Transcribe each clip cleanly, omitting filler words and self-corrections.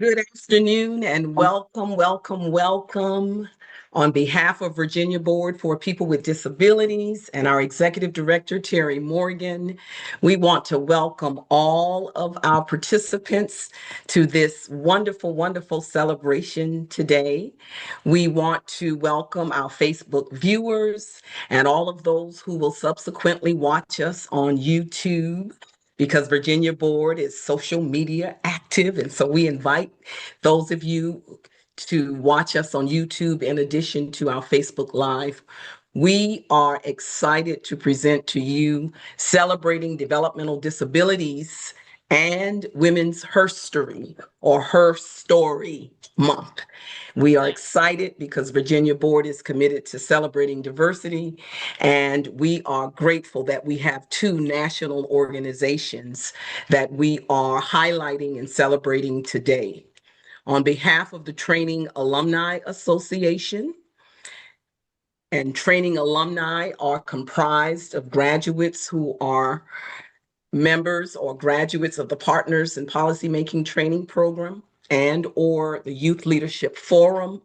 Good afternoon and welcome, welcome, welcome. On behalf of Virginia Board for People with Disabilities and our Executive Director, Terry Morgan, we want to welcome all of our participants to this wonderful, wonderful celebration today. We want to welcome our Facebook viewers and all of those who will subsequently watch us on YouTube because Virginia Board is social media active. And so we invite those of you to watch us on YouTube in addition to our Facebook Live. We are excited to present to you Celebrating Developmental Disabilities and Women's Herstory or Her Story Month. We are excited because Virginia Board is committed to celebrating diversity, and we are grateful that we have two national organizations that we are highlighting and celebrating today. On behalf of the Training Alumni Association, and training alumni are comprised of graduates who are members or graduates of the Partners in Policymaking Training Program and or the Youth Leadership Forum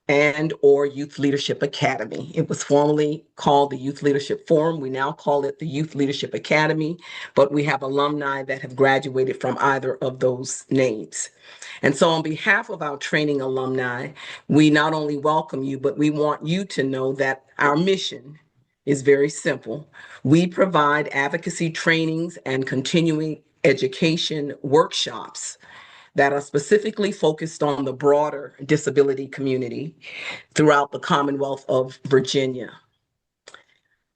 and or Youth Leadership Academy. It was formerly called the Youth Leadership Forum. We now call it the Youth Leadership Academy, but we have alumni that have graduated from either of those names. And so on behalf of our training alumni, we not only welcome you, but we want you to know that our mission is very simple. We provide advocacy trainings and continuing education workshops that are specifically focused on the broader disability community throughout the Commonwealth of Virginia.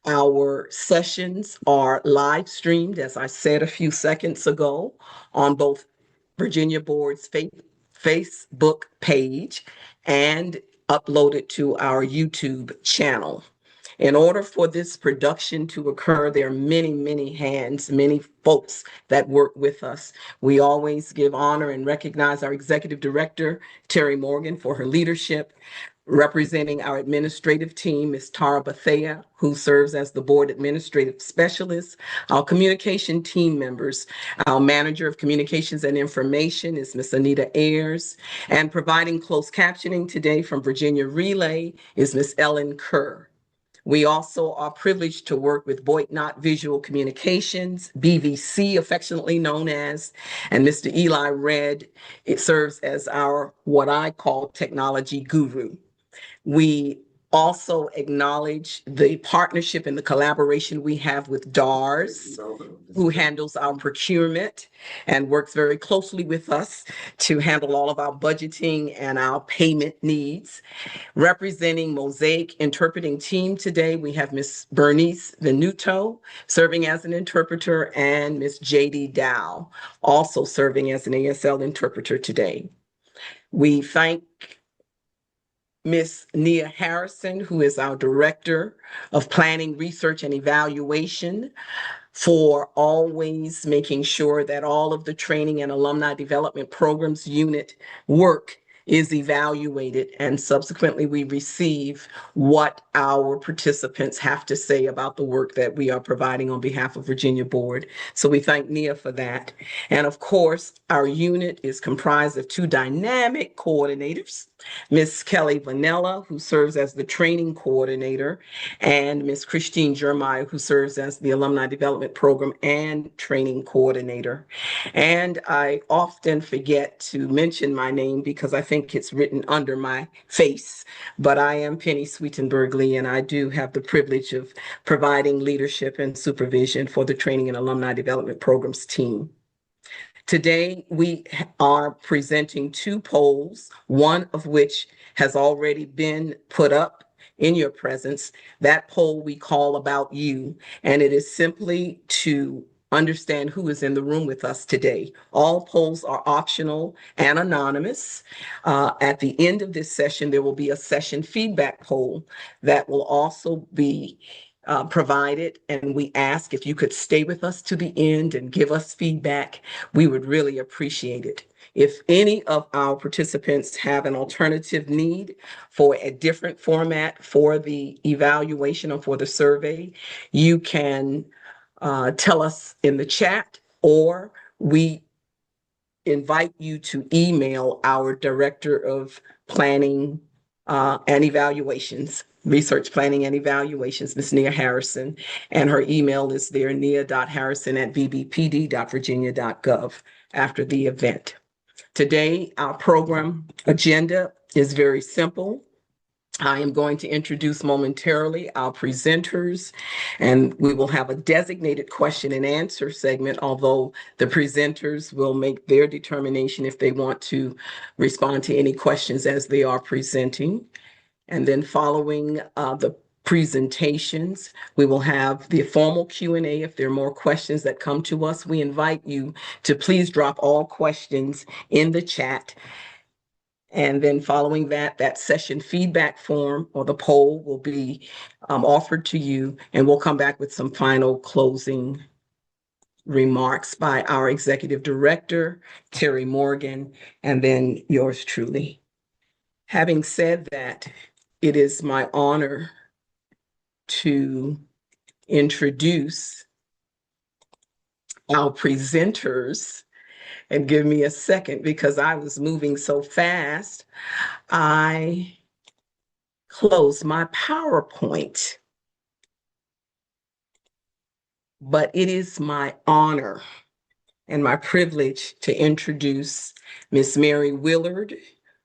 Our sessions are live streamed, as I said a few seconds ago, on both Virginia Board's Facebook page and uploaded to our YouTube channel. In order for this production to occur, there are many, many hands, many folks that work with us. We always give honor and recognize our Executive Director, Terry Morgan, for her leadership. Representing our administrative team, Ms. Tara Bethea, who serves as the Board Administrative Specialist. Our communication team members, our Manager of Communications and Information is Ms. Anita Ayers, and providing closed captioning today from Virginia Relay is Ms. Ellen Kerr. We also are privileged to work with Boydnott Visual Communications, BVC affectionately known as, and Mr. Eli Red. It serves as our, what I call, technology guru. We also acknowledge the partnership and the collaboration we have with DARS, who handles our procurement and works very closely with us to handle all of our budgeting and our payment needs. Representing Mosaic Interpreting Team today, we have Ms. Bernice Venuto serving as an interpreter and Ms. JD Dow also serving as an ASL interpreter today. We thank Ms. Nia Harrison, who is our Director of Planning, Research, and Evaluation, for always making sure that all of the training and alumni development programs unit work is evaluated, and subsequently we receive what our participants have to say about the work that we are providing on behalf of Virginia Board. So we thank Nia for that. And of course, our unit is comprised of two dynamic coordinators, Ms. Kelly Vanella, who serves as the training coordinator, and Ms. Christine Jeremiah, who serves as the Alumni Development Program and Training Coordinator. And I often forget to mention my name because I think it's written under my face, but I am Penny Sweetenberg Lee, and I do have the privilege of providing leadership and supervision for the Training and Alumni Development Programs team. Today, we are presenting two polls, one of which has already been put up in your presence. That poll we call About You, and it is simply to understand who is in the room with us today. All polls are optional and anonymous. At the end of this session, there will be a session feedback poll that will also be provided, and we ask if you could stay with us to the end and give us feedback. We would really appreciate it. If any of our participants have an alternative need for a different format for the evaluation or for the survey, you can tell us in the chat, or we invite you to email our Director of Planning and Evaluations, Research Planning and Evaluations, Ms. Nia Harrison, and her email is there, nia.harrison@vbpd.virginia.gov after the event. Today, our program agenda is very simple. I am going to introduce momentarily our presenters, and we will have a designated question and answer segment, although the presenters will make their determination if they want to respond to any questions as they are presenting. And then following the presentations, we will have the formal Q&A. If there are more questions that come to us, we invite you to please drop all questions in the chat. And then following that, that session feedback form or the poll will be offered to you, and we'll come back with some final closing remarks by our executive director, Terry Morgan, and then yours truly. Having said that, it is my honor to introduce our presenters. And give me a second because I was moving so fast. I closed my PowerPoint, but it is my honor and my privilege to introduce Miss Mary Willard,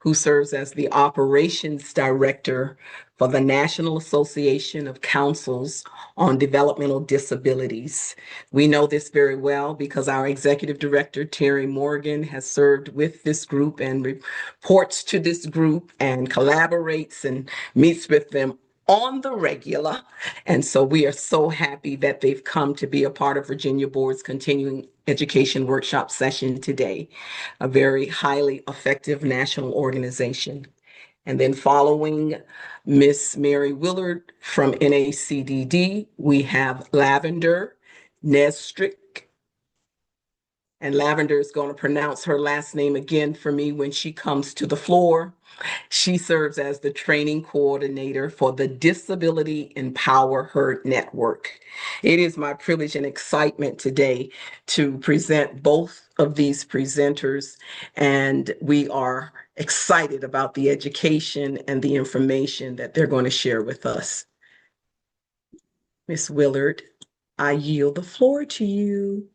who serves as the Operations Director for the National Association of Councils on Developmental Disabilities. We know this very well because our Executive Director, Terry Morgan, has served with this group and reports to this group and collaborates and meets with them on the regular. And so we are so happy that they've come to be a part of Virginia Board's continuing education workshop session today, a very highly effective national organization. And then following Miss Mary Willard from NACDD, we have Lavender Nestrick. And Lavender is going to pronounce her last name again for me when she comes to the floor. She serves as the training coordinator for the Disability Empower Her Network. It is my privilege and excitement today to present both of these presenters, and we are excited about the education and the information that they're going to share with us. Ms. Willard, I yield the floor to you.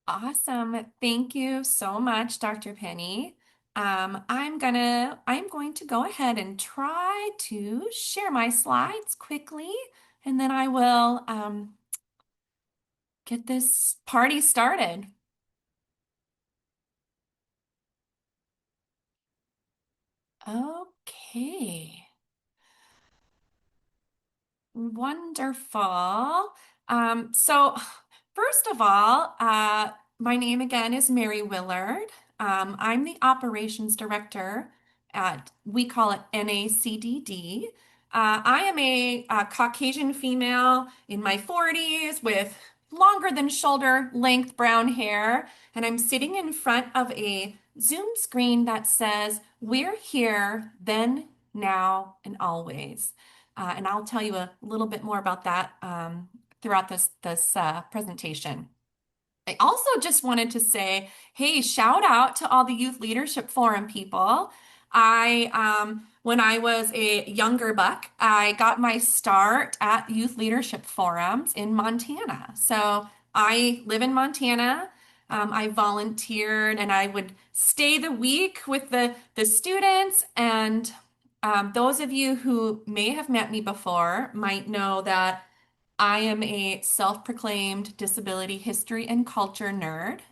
Awesome. Thank you so much, Dr. Penny. I'm going to go ahead and try to share my slides quickly, and then I will get this party started. Okay. Wonderful. So first of all, my name again is Mary Willard. I'm the operations director at, we call it NACDD. I am a Caucasian female in my 40s with longer than shoulder length brown hair, and I'm sitting in front of a Zoom screen that says, "We're here then, now, and always." And I'll tell you a little bit more about that throughout this presentation. I also just wanted to say, hey, shout out to all the Youth Leadership Forum people. When I was a younger buck, I got my start at Youth Leadership Forums in Montana. So I live in Montana. I volunteered and I would stay the week with the students. And those of you who may have met me before might know that I am a self-proclaimed disability history and culture nerd.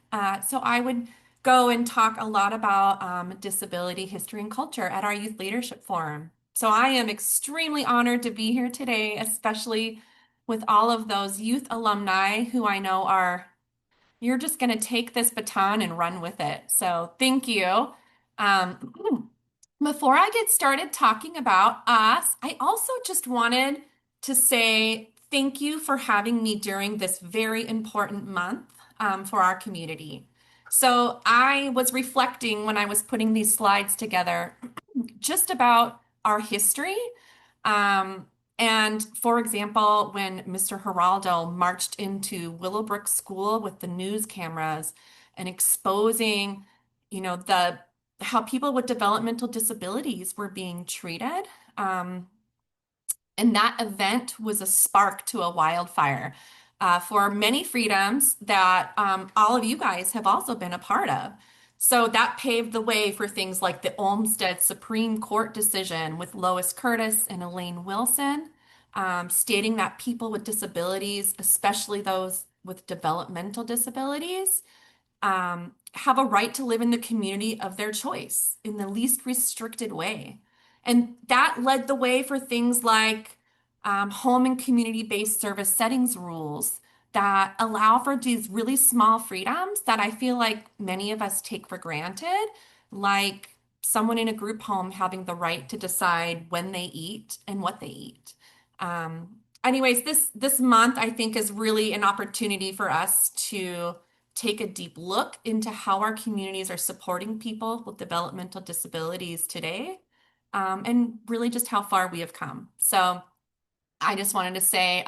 So I would go and talk a lot about disability history and culture at our Youth Leadership Forum. So I am extremely honored to be here today, especially with all of those youth alumni who I know you're just going to take this baton and run with it. So thank you. Before I get started talking about us, I also just wanted to say thank you for having me during this very important month for our community. So I was reflecting when I was putting these slides together just about our history. And for example, when Mr. Geraldo marched into Willowbrook School with the news cameras, and exposing, the how people with developmental disabilities were being treated. Um, and that event was a spark to a wildfire for many freedoms that all of you guys have also been a part of. So that paved the way for things like the Olmsted Supreme Court decision with Lois Curtis and Elaine Wilson, stating that people with disabilities, especially those with developmental disabilities, have a right to live in the community of their choice in the least restricted way. And that led the way for things like home and community-based service settings rules that allow for these really small freedoms that I feel like many of us take for granted, like someone in a group home having the right to decide when they eat and what they eat. Anyways, this month I think is really an opportunity for us to take a deep look into how our communities are supporting people with developmental disabilities today, and really just how far we have come. So I just wanted to say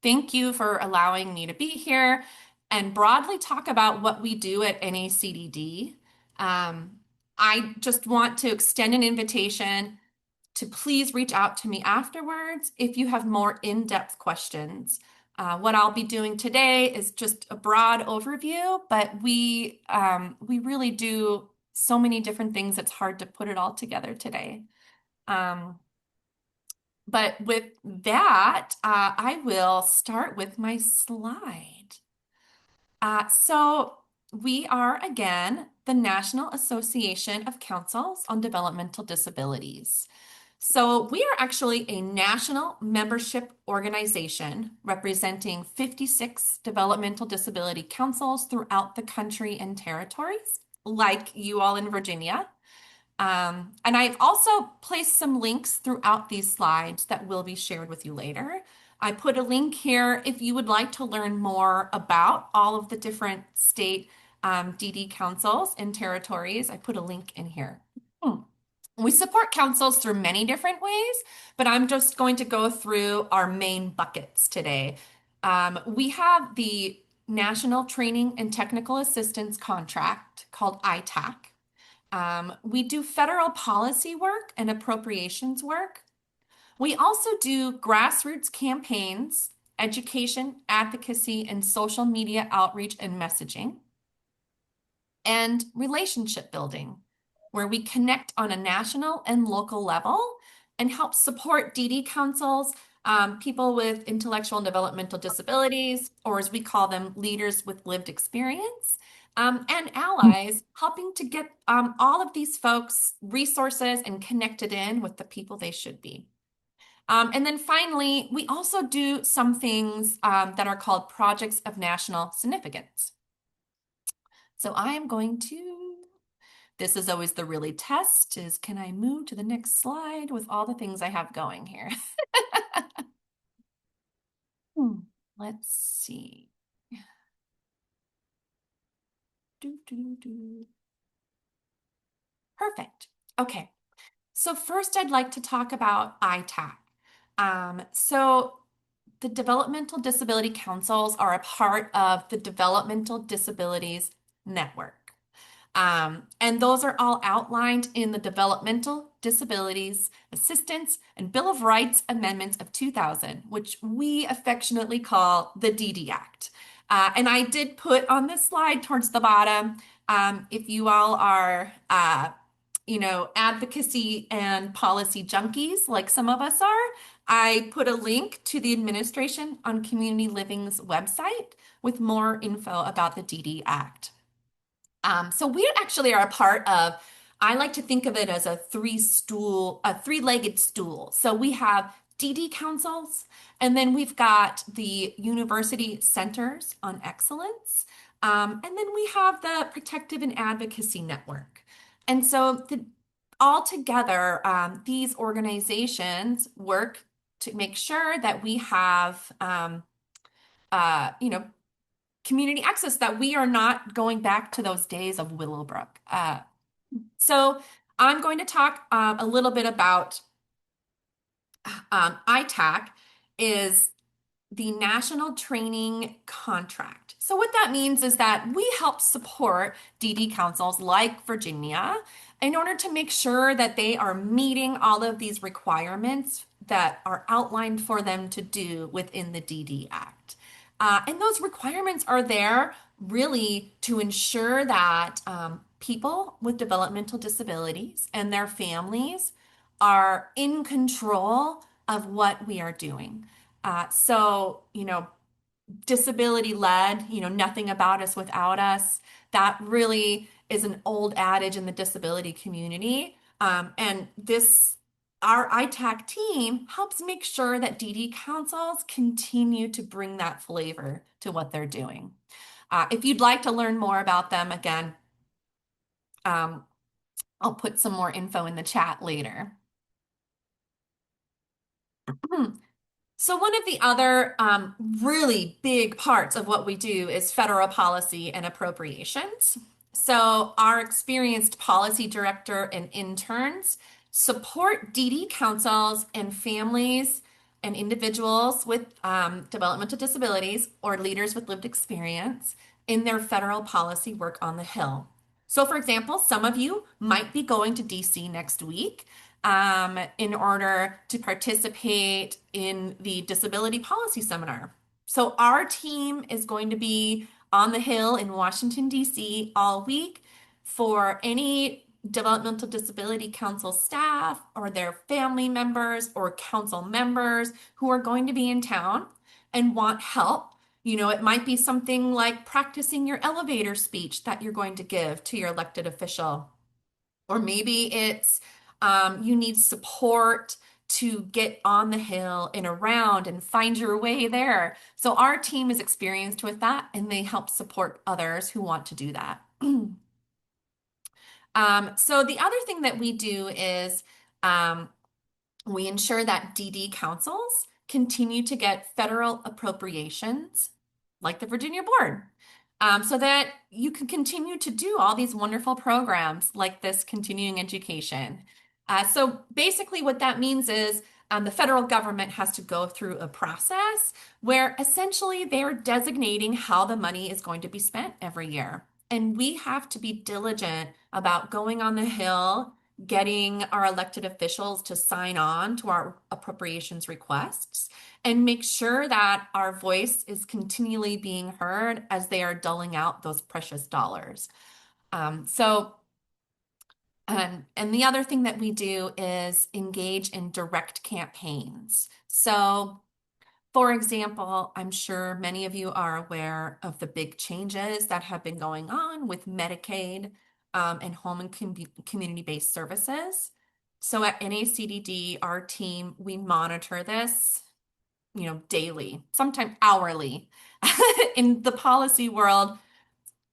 thank you for allowing me to be here and broadly talk about what we do at NACDD. Um, I just want to extend an invitation to please reach out to me afterwards if you have more in-depth questions. What I'll be doing today is just a broad overview, but we really do so many different things, it's hard to put it all together today. But with that, I will start with my slide. So we are, again, the National Association of Councils on Developmental Disabilities. So we are actually a national membership organization representing 56 developmental disability councils throughout the country and territories, like you all in Virginia. And I've also placed some links throughout these slides that will be shared with you later. I put a link here if you would like to learn more about all of the different state DD councils and territories. I put a link in here. We support councils through many different ways, but I'm just going to go through our main buckets today. We have the National Training and Technical Assistance Contract called ITAC. We do federal policy work and appropriations work. We also do grassroots campaigns, education, advocacy, and social media outreach and messaging, and relationship building, where we connect on a national and local level and help support DD councils, people with intellectual and developmental disabilities, or as we call them, leaders with lived experience, and allies, helping to get all of these folks resources and connected in with the people they should be. And then finally, we also do some things that are called projects of national significance. So I am going to, this is always the really test, is can I move to the next slide with all the things I have going here? Let's see. Perfect. Okay. So first I'd like to talk about ITAC. So the Developmental Disability Councils are a part of the Developmental Disabilities Network. And those are all outlined in the Developmental Disabilities Assistance and Bill of Rights Amendments of 2000, which we affectionately call the DD Act. And I did put on this slide towards the bottom, if you all are, advocacy and policy junkies like some of us are, I put a link to the Administration on Community Living's website with more info about the DD Act. So we actually are a part of, I like to think of it as a three-legged stool. So we have DD councils, and then we've got the University Centers on Excellence, and then we have the Protective and Advocacy Network. And so all together, these organizations work to make sure that we have, community access, that we are not going back to those days of Willowbrook. So I'm going to talk a little bit about ITAC is the National Training Contract. So what that means is that we help support DD councils like Virginia in order to make sure that they are meeting all of these requirements that are outlined for them to do within the DD Act. And those requirements are there really to ensure that people with developmental disabilities and their families are in control of what we are doing. Disability led, nothing about us without us. That really is an old adage in the disability community. Our ITAC team helps make sure that DD councils continue to bring that flavor to what they're doing. If you'd like to learn more about them, again, um, I'll put some more info in the chat later. So one of the other really big parts of what we do is federal policy and appropriations. So our experienced policy director and interns support DD councils and families and individuals with developmental disabilities or leaders with lived experience in their federal policy work on the Hill. So, for example, some of you might be going to DC next week in order to participate in the disability policy seminar. So our team is going to be on the Hill in Washington, D.C. all week for any developmental disability council staff or their family members or council members who are going to be in town and want help. It might be something like practicing your elevator speech that you're going to give to your elected official. Or maybe it's you need support to get on the Hill and around and find your way there. So our team is experienced with that and they help support others who want to do that. So the other thing that we do is um, we ensure that DD councils continue to get federal appropriations like the Virginia Board. So that you can continue to do all these wonderful programs like this continuing education. So basically, what that means is the federal government has to go through a process where essentially they're designating how the money is going to be spent every year. And we have to be diligent about going on the Hill, getting our elected officials to sign on to our appropriations requests and make sure that our voice is continually being heard as they are doling out those precious dollars. And the other thing that we do is engage in direct campaigns. So, for example, I'm sure many of you are aware of the big changes that have been going on with Medicaid and home and community-based services. So at NACDD, our team, we monitor this, daily, sometimes hourly. In the policy world,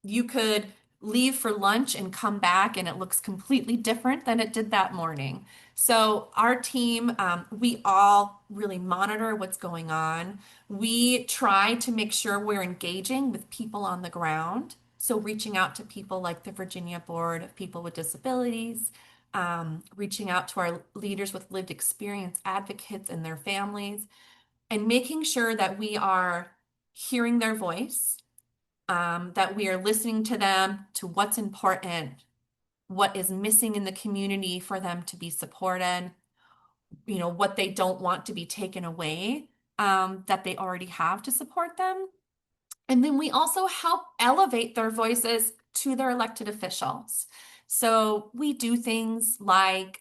you could leave for lunch and come back and it looks completely different than it did that morning. So our team, we all really monitor what's going on. We try to make sure we're engaging with people on the ground. So reaching out to people like the Virginia Board of People with Disabilities, reaching out to our leaders with lived experience advocates and their families, and making sure that we are hearing their voice, that we are listening to them, to what's important, what is missing in the community for them to be supported, what they don't want to be taken away, that they already have to support them. And then we also help elevate their voices to their elected officials. So we do things like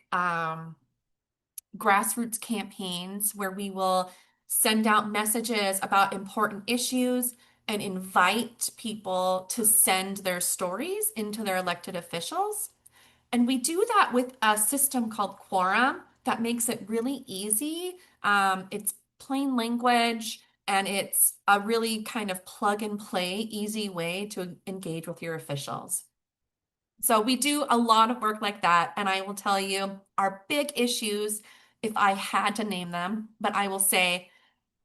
grassroots campaigns where we will send out messages about important issues and invite people to send their stories into their elected officials. And we do that with a system called Quorum that makes it really easy. It's plain language and it's a really kind of plug and play, easy way to engage with your officials. So we do a lot of work like that. And I will tell you our big issues, if I had to name them, but I will say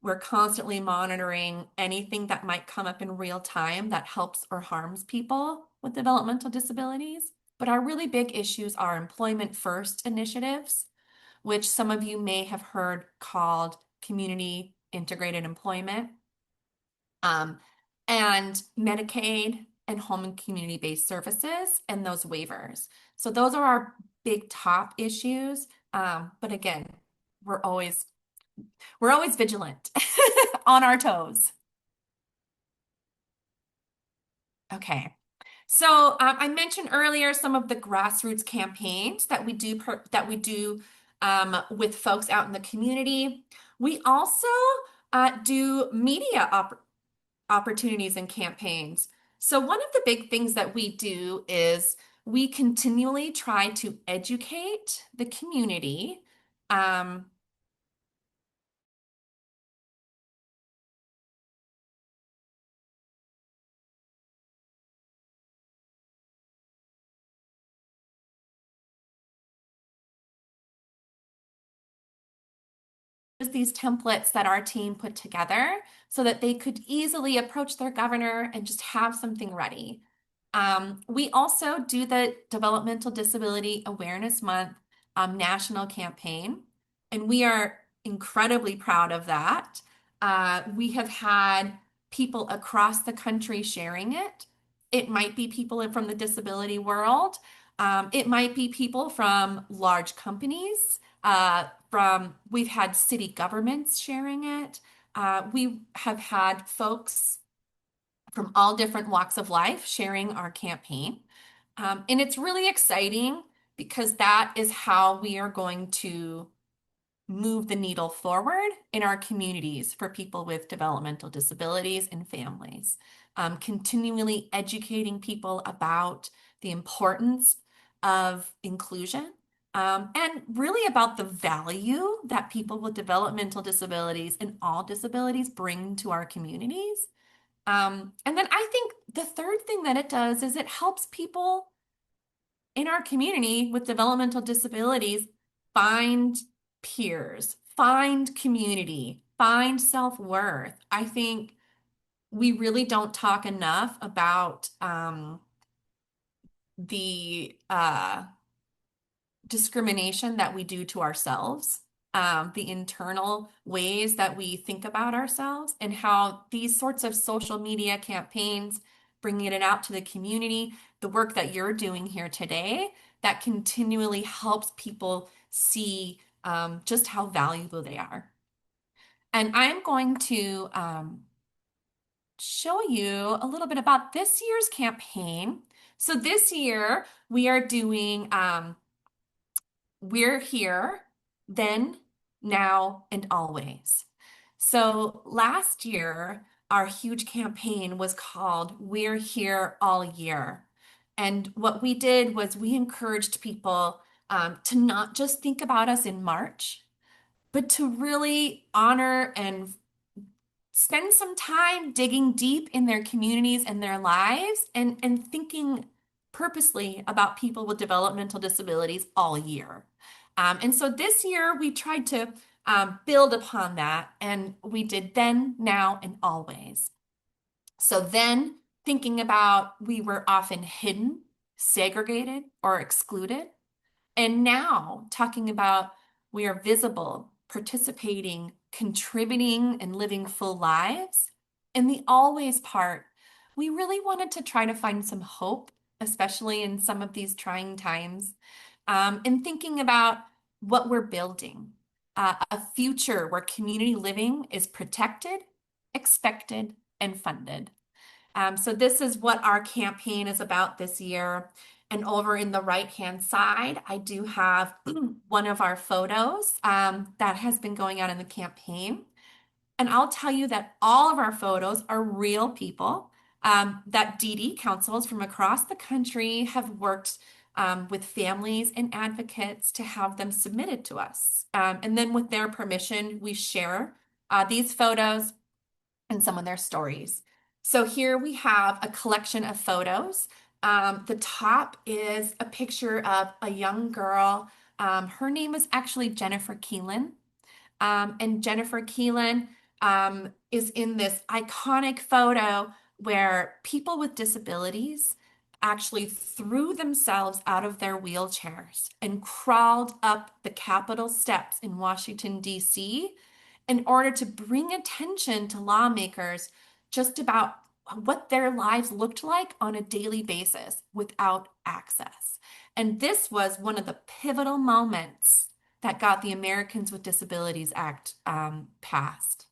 we're constantly monitoring anything that might come up in real time that helps or harms people with developmental disabilities. But our really big issues are employment first initiatives, which some of you may have heard called community integrated employment. and Medicaid and home and community-based services and those waivers. So those are our big top issues. But again, we're always we're always vigilant on our toes. Okay. So I mentioned earlier some of the grassroots campaigns that we do with folks out in the community. We also do media opportunities and campaigns. So one of the big things that we do is we continually try to educate the community. Um, these templates that our team put together so that they could easily approach their governor and just have something ready. We also do the Developmental Disability Awareness Month national campaign, and we are incredibly proud of that. We have had people across the country sharing it. It might be people from the disability world. It might be people from large companies. We've had city governments sharing it. We have had folks from all different walks of life sharing our campaign. And it's really exciting because that is how we are going to move the needle forward in our communities for people with developmental disabilities and families. Continually educating people about the importance of inclusion, and really about the value that people with developmental disabilities and all disabilities bring to our communities. And then I think the third thing that it does is it helps people in our community with developmental disabilities find peers, find community, find self-worth. I think we really don't talk enough about the discrimination that we do to ourselves, the internal ways that we think about ourselves, and how these sorts of social media campaigns, bringing it out to the community, the work that you're doing here today, that continually helps people see just how valuable they are. And I'm going to show you a little bit about this year's campaign. So this year we are doing We're Here, Then, Now, and Always. So last year, our huge campaign was called We're Here All Year. And what we did was we encouraged people to not just think about us in March, but to really honor and spend some time digging deep in their communities and their lives, and thinking purposely about people with developmental disabilities all year. And so this year we tried to build upon that, and we did then, now, and always. So then, thinking about we were often hidden, segregated, or excluded. And now, talking about we are visible, participating, contributing, and living full lives. In the always part, we really wanted to try to find some hope, especially in some of these trying times, and thinking about what we're building, a future where community living is protected, expected, and funded. So this is what our campaign is about this year. And over in the right-hand side, I do have one of our photos that has been going on in the campaign. And I'll tell you that all of our photos are real people, that DD councils from across the country have worked with families and advocates to have them submitted to us. And then with their permission, we share these photos and some of their stories. So here we have a collection of photos. The top is a picture of a young girl. Her name is actually Jennifer Keelan. And Jennifer Keelan is in this iconic photo where people with disabilities actually threw themselves out of their wheelchairs and crawled up the Capitol steps in Washington, D.C., in order to bring attention to lawmakers just about what their lives looked like on a daily basis without access. And this was one of the pivotal moments that got the Americans with Disabilities Act passed.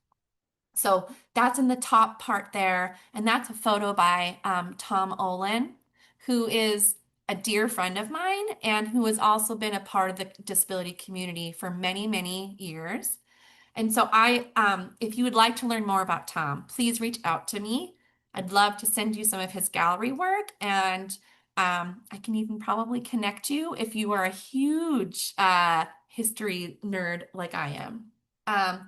So that's in the top part there. And that's a photo by Tom Olin, who is a dear friend of mine and who has also been a part of the disability community for many, many years. And so if you would like to learn more about Tom, please reach out to me. I'd love to send you some of his gallery work, and I can even probably connect you if you are a huge history nerd like I am. Um,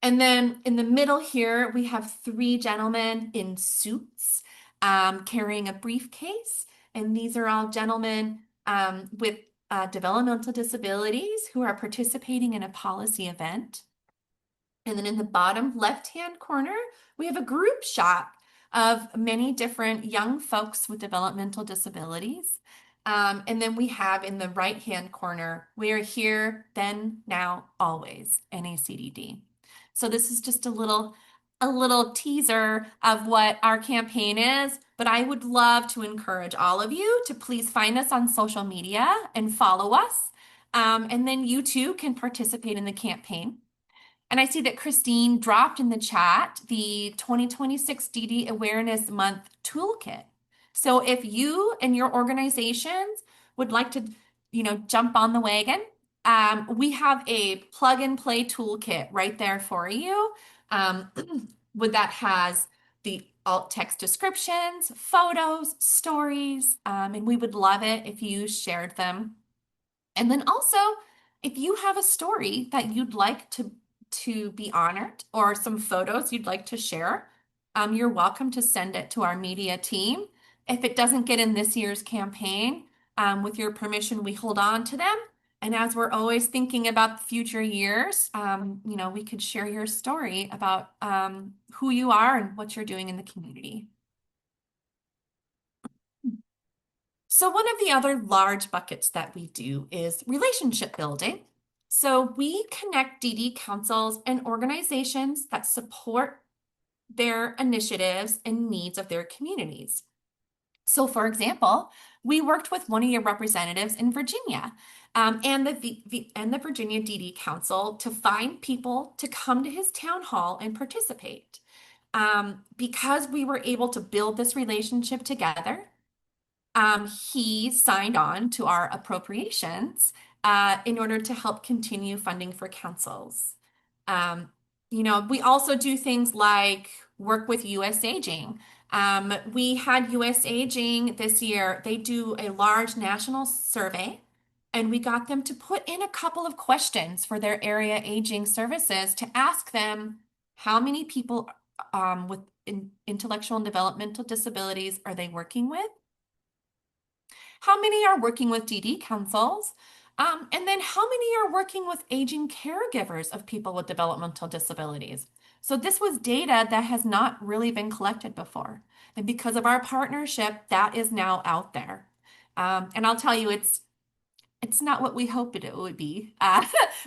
and then in the middle here, we have three gentlemen in suits carrying a briefcase. And these are all gentlemen with developmental disabilities who are participating in a policy event. And then in the bottom left-hand corner, we have a group shot of many different young folks with developmental disabilities. And then we have in the right-hand corner, we are here, then, now, always, NACDD. So this is just a little teaser of what our campaign is, but I would love to encourage all of you to please find us on social media and follow us. And then you too can participate in the campaign. And I see that Christine dropped in the chat the 2026 DD Awareness Month Toolkit. So if you and your organizations would like to, jump on the wagon, we have a plug and play toolkit right there for you. That has the alt text descriptions, photos, stories, and we would love it if you shared them. And then also, if you have a story that you'd like to be honored or some photos you'd like to share, you're welcome to send it to our media team. If it doesn't get in this year's campaign, with your permission, we hold on to them. And as we're always thinking about future years, we could share your story about who you are and what you're doing in the community. So one of the other large buckets that we do is relationship building. So we connect DD councils and organizations that support their initiatives and needs of their communities. So for example, we worked with one of your representatives in Virginia and the Virginia DD Council to find people to come to his town hall and participate. Because we were able to build this relationship together, he signed on to our appropriations in order to help continue funding for councils. Um, we also do things like work with US Aging. We had US Aging this year. They do a large national survey, and we got them to put in a couple of questions for their area aging services to ask them how many people with intellectual and developmental disabilities are they working with? How many are working with DD councils? And then how many are working with aging caregivers of people with developmental disabilities? So this was data that has not really been collected before. And because of our partnership, that is now out there. And I'll tell you, it's not what we hoped it would be.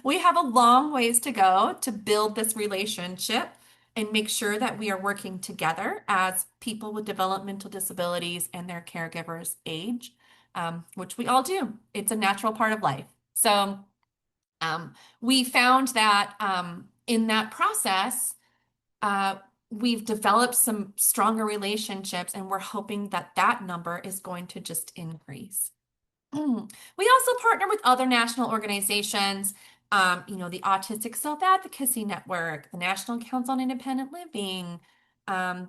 We have a long ways to go to build this relationship and make sure that we are working together as people with developmental disabilities and their caregivers age, which we all do. It's a natural part of life. So we found that in that process, we've developed some stronger relationships, and we're hoping that that number is going to just increase. We also partner with other national organizations, the Autistic Self-Advocacy Network, the National Council on Independent Living.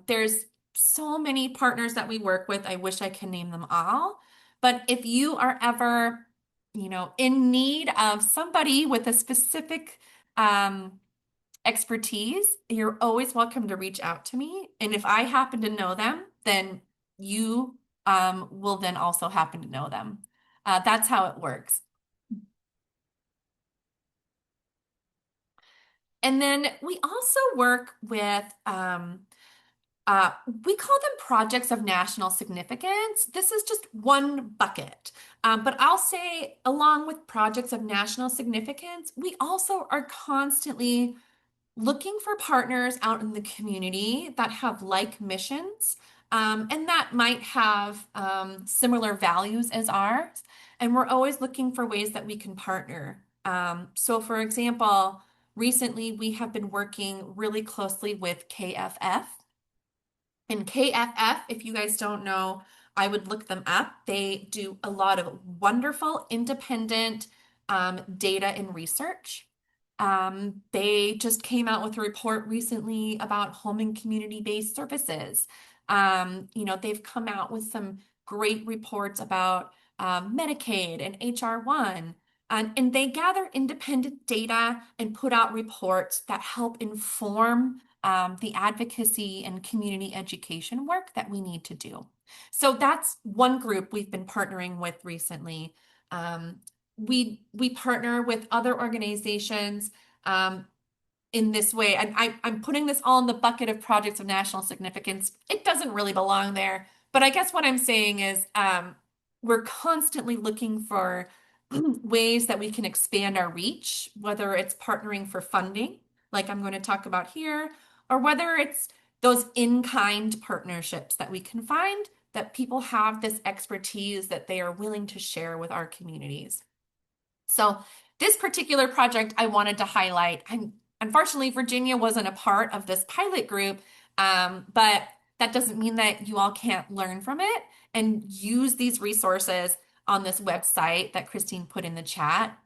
There's so many partners that we work with. I wish I could name them all. But if you are ever, in need of somebody with a specific expertise, you're always welcome to reach out to me. And if I happen to know them, then you will then also happen to know them. That's how it works. And then we also work with, we call them projects of national significance. This is just one bucket. But I'll say, along with projects of national significance, we also are constantly looking for partners out in the community that have like missions, and that might have similar values as ours. And we're always looking for ways that we can partner. So, for example, recently we have been working really closely with KFF. And KFF, if you guys don't know, I would look them up. They do a lot of wonderful independent data and research. They just came out with a report recently about home and community-based services. They've come out with some great reports about Medicaid and HR1. And they gather independent data and put out reports that help inform the advocacy and community education work that we need to do. So that's one group we've been partnering with recently. Um, we partner with other organizations um, in this way, and I'm putting this all in the bucket of projects of national significance. It doesn't really belong there, but I guess what I'm saying is we're constantly looking for ways that we can expand our reach, whether it's partnering for funding, like I'm going to talk about here, or whether it's those in-kind partnerships that we can find that people have this expertise that they are willing to share with our communities. So this particular project I wanted to highlight, unfortunately, Virginia wasn't a part of this pilot group, but that doesn't mean that you all can't learn from it and use these resources on this website that Christine put in the chat.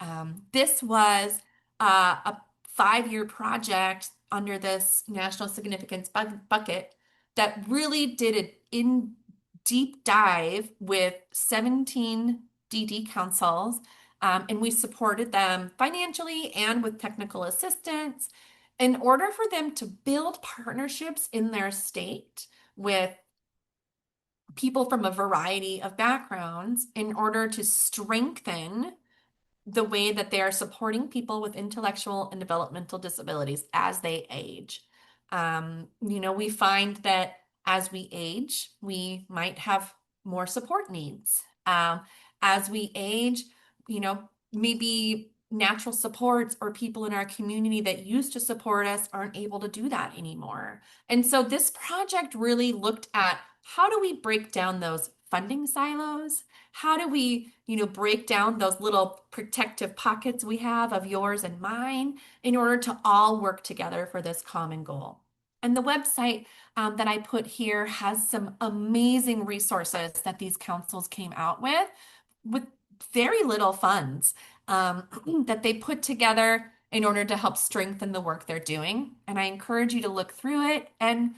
This was a 5-year project under this national significance bucket that really did an in deep dive with 17 DD councils, and we supported them financially and with technical assistance in order for them to build partnerships in their state with people from a variety of backgrounds in order to strengthen the way that they are supporting people with intellectual and developmental disabilities as they age. We find that as we age, we might have more support needs. As we age, maybe natural supports or people in our community that used to support us aren't able to do that anymore. And so this project really looked at how do we break down those funding silos? How do we, break down those little protective pockets we have of yours and mine in order to all work together for this common goal? And the website that I put here has some amazing resources that these councils came out with very little funds that they put together in order to help strengthen the work they're doing. And I encourage you to look through it. And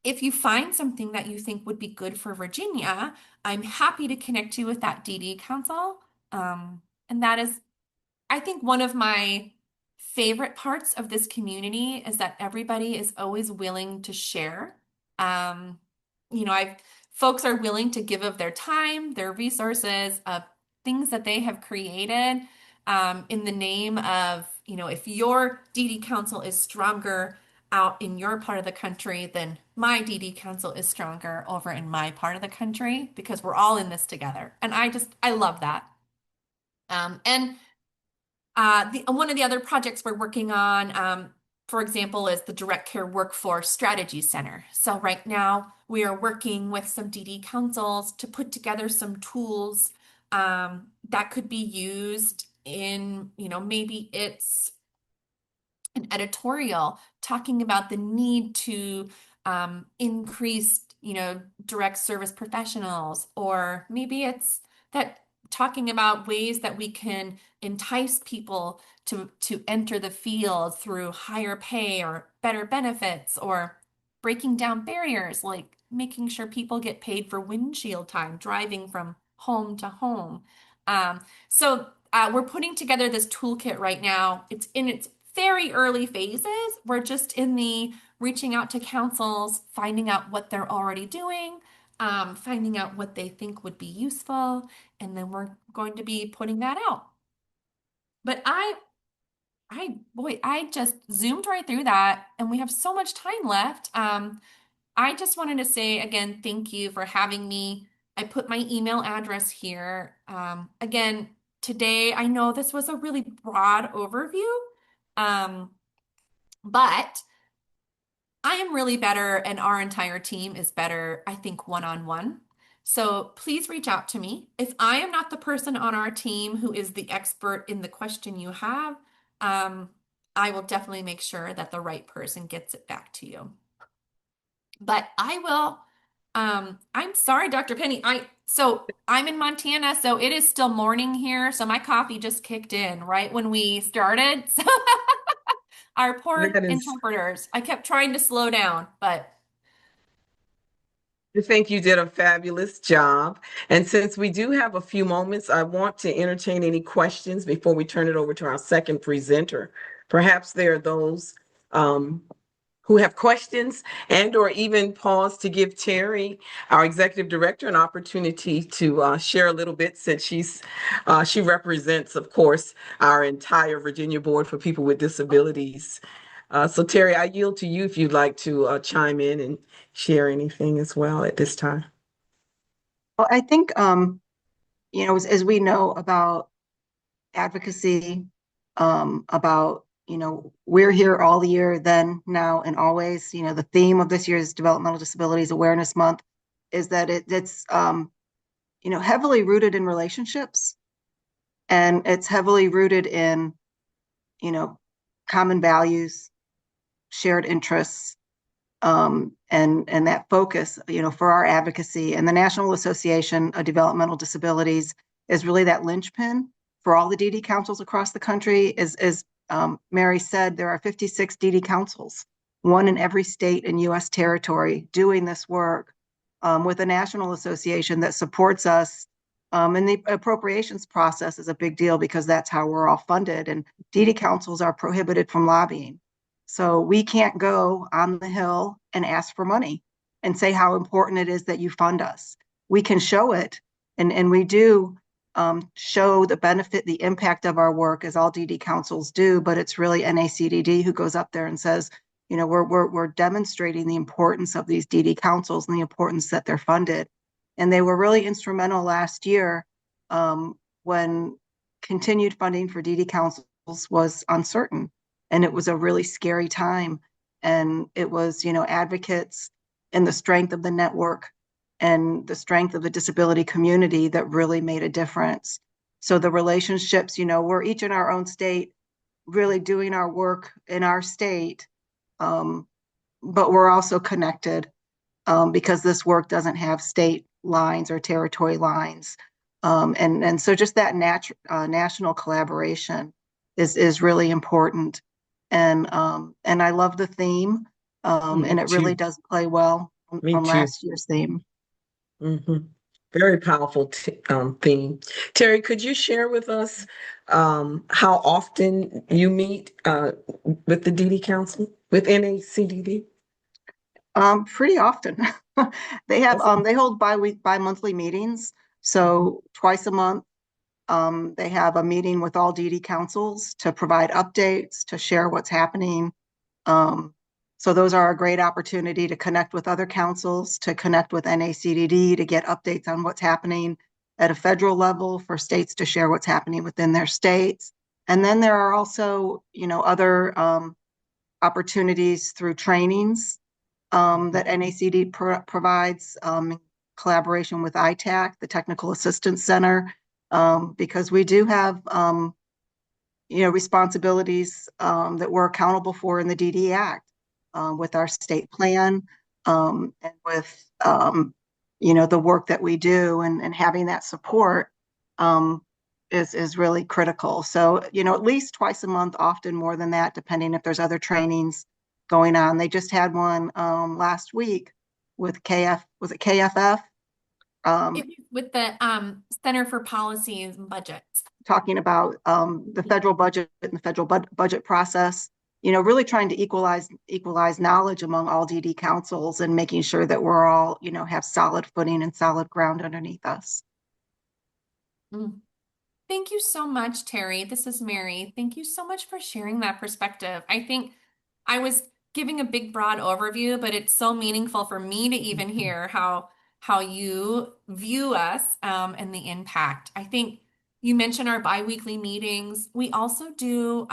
if you find something that you think would be good for Virginia, I'm happy to connect you with that DD council. And that is, I think, one of my favorite parts of this community is that everybody is always willing to share. Um, I've folks are willing to give of their time, their resources, things that they have created in the name of, if your DD council is stronger out in your part of the country, then my DD council is stronger over in my part of the country because we're all in this together. And I love that. And one of the other projects we're working on, for example, is the Direct Care Workforce Strategy Center. So right now we are working with some DD councils to put together some tools that could be used in, maybe it's an editorial talking about the need to increase, direct service professionals, or maybe it's that talking about ways that we can entice people to enter the field through higher pay or better benefits, or breaking down barriers like making sure people get paid for windshield time driving from home to home. We're putting together this toolkit right now. It's in its very early phases. We're just in the reaching out to councils, finding out what they're already doing, finding out what they think would be useful, and then we're going to be putting that out. But boy, I just zoomed right through that, and we have so much time left. I just wanted to say again, thank you for having me. I put my email address here. Again, today, I know this was a really broad overview, um, But I am really better, and our entire team is better, I think, one-on-one. So please reach out to me. If I am not the person on our team who is the expert in the question you have, um, I will definitely make sure that the right person gets it back to you. But I will, I'm sorry, Dr. Penny. So I'm in Montana, so it is still morning here. So my coffee just kicked in right when we started. So our poor That is, interpreters. I kept trying to slow down, but I think you did a fabulous job. And since we do have a few moments, I want to entertain any questions before we turn it over to our second presenter. Perhaps there are those um, who have questions and or even pause to give Terry, our executive director, an opportunity to share a little bit since she represents, of course, our entire Virginia Board for People with Disabilities. So Terry, I yield to you if you'd like to chime in and share anything as well at this time. Well, I think, as we know about advocacy, about, we're here all year, then, now, and always. The theme of this year's Developmental Disabilities Awareness Month is that it's heavily rooted in relationships, and it's heavily rooted in, you know, common values, shared interests, and that focus, for our advocacy. And the National Association of Developmental Disabilities is really that linchpin for all the DD councils across the country. As Mary said, there are 56 DD councils, one in every state and U.S. territory, doing this work with a national association that supports us. And the appropriations process is a big deal because that's how we're all funded. And DD councils are prohibited from lobbying. So we can't go on the Hill and ask for money and say how important it is that you fund us. We can show it, and we do show the benefit, the impact of our work, as all DD councils do, but it's really NACDD who goes up there and says, we're demonstrating the importance of these DD councils and the importance that they're funded. And they were really instrumental last year when continued funding for DD councils was uncertain. And it was a really scary time. And it was, advocates and the strength of the network and the strength of the disability community that really made a difference. So the relationships, we're each in our own state, really doing our work in our state, but we're also connected because this work doesn't have state lines or territory lines. And so just that national collaboration is really important. And I love the theme, Me and it really too. does play well Me from too. last year's theme. Hmm. Very powerful theme. Terry, could you share with us how often you meet with the DD Council, with NACDD? Pretty often. They have Okay. they hold bi-monthly meetings, so twice a month. They have a meeting with all DD councils to provide updates, to share what's happening. So those are a great opportunity to connect with other councils, to connect with NACDD, to get updates on what's happening at a federal level, for states to share what's happening within their states. And then there are also, other opportunities through trainings that NACD provides in collaboration with ITAC, the Technical Assistance Center, because we do have responsibilities that we're accountable for in the DD Act with our state plan and with the work that we do, and having that support um, is really critical. So at least twice a month, often more than that, depending if there's other trainings going on. They just had one last week with was it KFF? Um, with the Center for Policies and Budgets. Talking about the federal budget and the federal budget process, really trying to equalize knowledge among all DD councils and making sure that we're all, have solid footing and solid ground underneath us. Mm. Thank you so much, Terry. This is Mary. Thank you so much for sharing that perspective. I think I was giving a big, broad overview, but it's so meaningful for me to even hear how you view us and the impact. I think you mentioned our biweekly meetings. We also do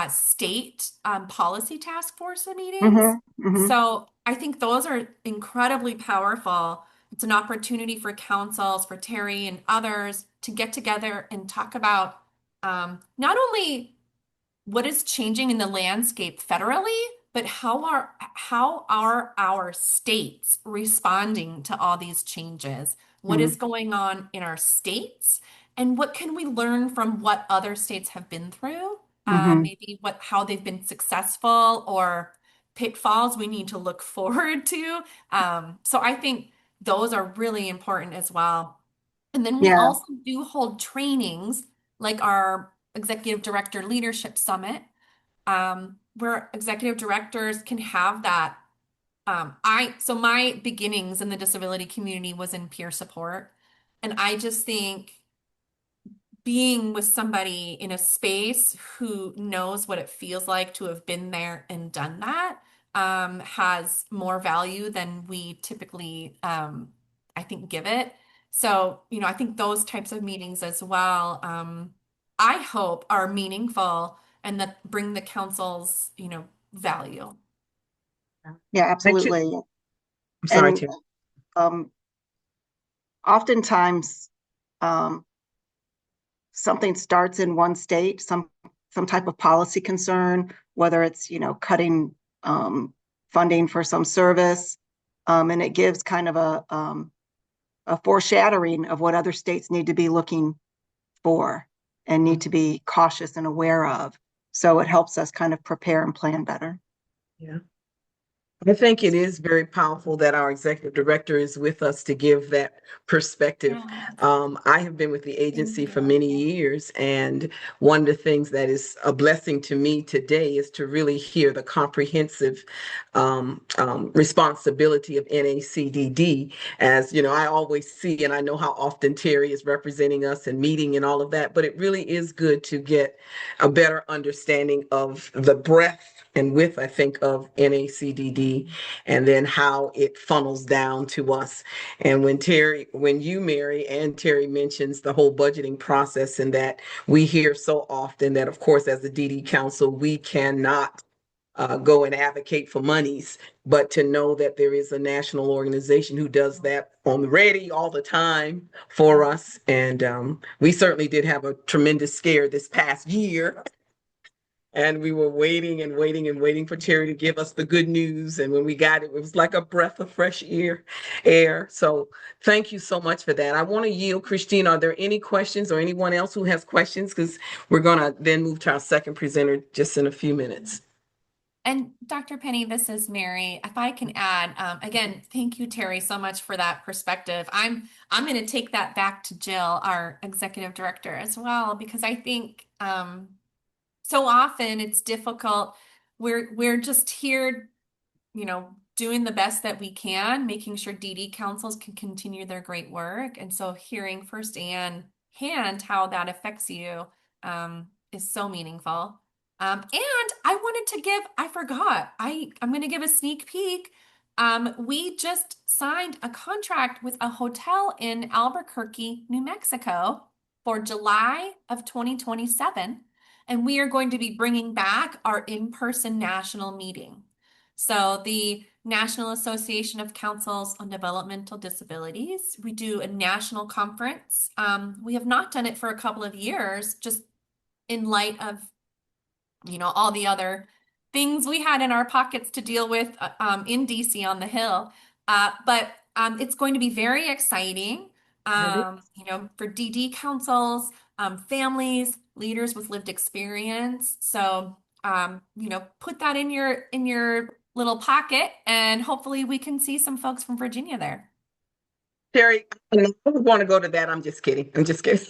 state policy task force meetings. Mm-hmm, mm-hmm, So I think those are incredibly powerful. It's an opportunity for councils, for Terry and others to get together and talk about not only what is changing in the landscape federally, but how are our states responding to all these changes? What mm-hmm, is going on in our states? And what can we learn from what other states have been through? mm-hmm. Maybe how they've been successful or pitfalls we need to look forward to. So I think those are really important as well. And then we Yeah, also do hold trainings like our Executive Director Leadership Summit, where executive directors can have that. So my beginnings in the disability community was in peer support. And I just think being with somebody in a space who knows what it feels like to have been there and done that has more value than we typically, I think, give it. So, I think those types of meetings as well, I hope are meaningful and that bring the council's, value. yeah, I too, absolutely. I'm sorry, And Terry. um, oftentimes, um, something starts in one state, some type of policy concern, whether it's, cutting funding for some service, and it gives kind of a foreshadowing of what other states need to be looking for and need to be cautious and aware of. So it helps us kind of prepare and plan better. Yeah. I think it is very powerful that our executive director is with us to give that perspective. Yes, I have been with the thank agency for you. many years, and one of the things that is a blessing to me today is to really hear the comprehensive responsibility of NACDD. As you know, I always see, and I know how often Terry is representing us and meeting and all of that, but it really is good to get a better understanding of the breadth and width, I think, of NACDD, and then how it funnels down to us. And when you, Mary, and Terry mentions the whole budgeting process, and that we hear so often that, of course, as the DD Council, we cannot go and advocate for monies, but to know that there is a national organization who does that on the ready all the time for us. And we certainly did have a tremendous scare this past year, and we were waiting and waiting and waiting for Terry to give us the good news. And when we got it, it was like a breath of fresh air. So thank you so much for that. I want to yield. Christine, are there any questions or anyone else who has questions? Because we're going to then move to our second presenter just in a few minutes. And Dr. Penny, this is Mary. If I can add, again, thank you, Terry, so much for that perspective. I'm going to take that back to Jill, our executive director, as well, because I think so often it's difficult. We're just here, doing the best that we can, making sure DD councils can continue their great work. And so hearing firsthand how that affects you is so meaningful. And I forgot, I'm going to give a sneak peek. We just signed a contract with a hotel in Albuquerque, New Mexico for July of 2027. And we are going to be bringing back our in-person national meeting. So the National Association of Councils on Developmental Disabilities, we do a national conference. We have not done it for a couple of years, just in light of, all the other things we had in our pockets to deal with in DC on the Hill. But it's going to be very exciting, for DD councils, families, leaders with lived experience. So, put that in your little pocket, and hopefully we can see some folks from Virginia there. Terry, I don't want to go to that. I'm just kidding. I'm just kidding.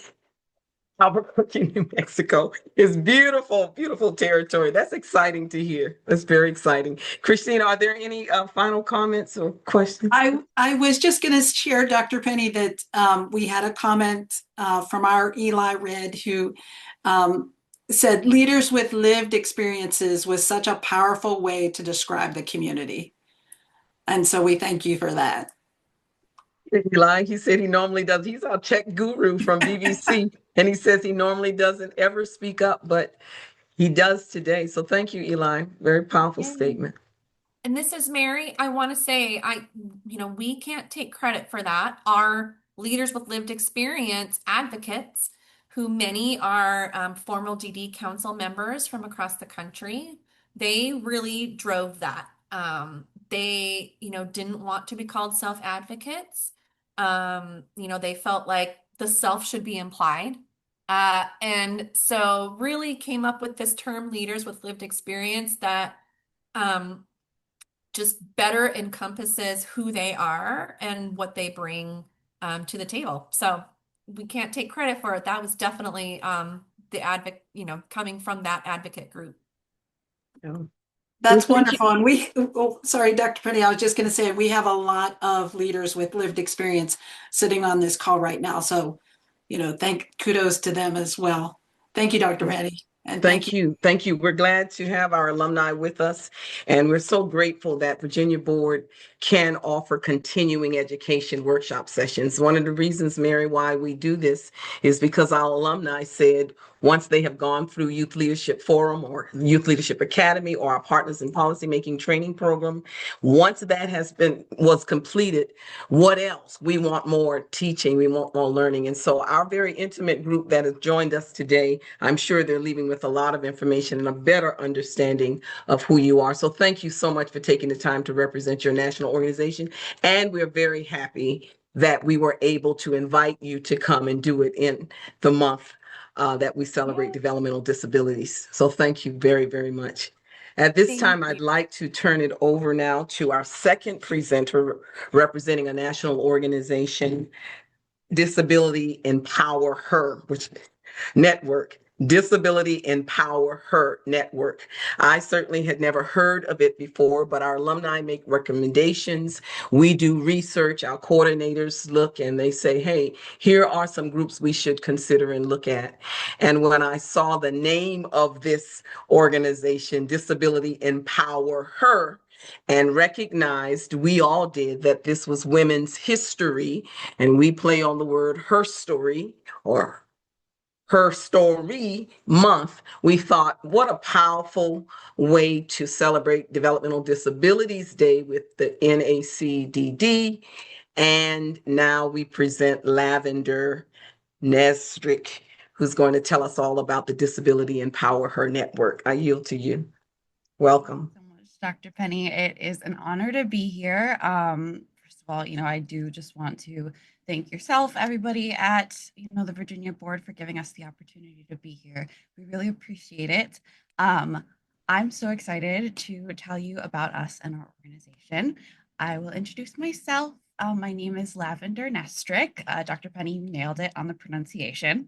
Albuquerque, New Mexico is beautiful, beautiful territory. That's exciting to hear. That's very exciting. Christina, are there any final comments or questions? I was just going to share, Dr. Penny, that we had a comment from our Eli Red who said leaders with lived experiences was such a powerful way to describe the community. And so we thank you for that. Eli, he said he normally does. He's our Czech guru from BBC, and he says he normally doesn't ever speak up, but He does today. So thank you, Eli. Very powerful Yay. statement. And this is Mary. I want to say, we can't take credit for that. Our leaders with lived experience advocates, who many are former DD council members from across the country, they really drove that. They, didn't want to be called self-advocates. They felt like the self should be implied. And so really came up with this term, leaders with lived experience, that um, just better encompasses who they are and what they bring to the table. So we can't take credit for it. That was definitely the advocate, coming from that advocate group. Yeah. That's Well, thank you. wonderful. And sorry, Dr. Penny, I was just going to say, we have a lot of leaders with lived experience sitting on this call right now. So, kudos to them as well. Thank you, Dr. Penny. And thank Thank you. you. Thank you. We're glad to have our alumni with us, and we're so grateful that Virginia Board can offer continuing education workshop sessions. One of the reasons, Mary, why we do this is because our alumni said once they have gone through Youth Leadership Forum or Youth Leadership Academy or our Partners in Policymaking training program, once that was completed, what else? We want more teaching, we want more learning. And so our very intimate group that has joined us today, I'm sure they're leaving with a lot of information and a better understanding of who you are. So thank you so much for taking the time to represent your national organization. And we're very happy that we were able to invite you to come and do it in the month that we celebrate Yeah. developmental disabilities. So thank you very, very much. At this Thank time, you. I'd like to turn it over now to our second presenter representing a national organization, Disability Empower Her, which network. Disability Empower Her Network. I certainly had never heard of it before, but our alumni make recommendations. We do research. Our coordinators look and they say, hey, here are some groups we should consider and look at. And when I saw the name of this organization, Disability Empower Her, and recognized, we all did, that this was Women's History, and we play on the word her story or her story month, we thought, what a powerful way to celebrate Developmental Disabilities Day with the NACDD. And now we present Lavender Nesrick, who's going to tell us all about the Disability Empower Her Network. I yield to you. Welcome. Thank you so much, Dr. Penny. It is an honor to be here. First of all, I do just want to thank yourself, everybody at, the Virginia Board, for giving us the opportunity to be here. We really appreciate it. I'm so excited to tell you about us and our organization. I will introduce myself. My name is Lavender Nestrick. Dr. Penny, you nailed it on the pronunciation.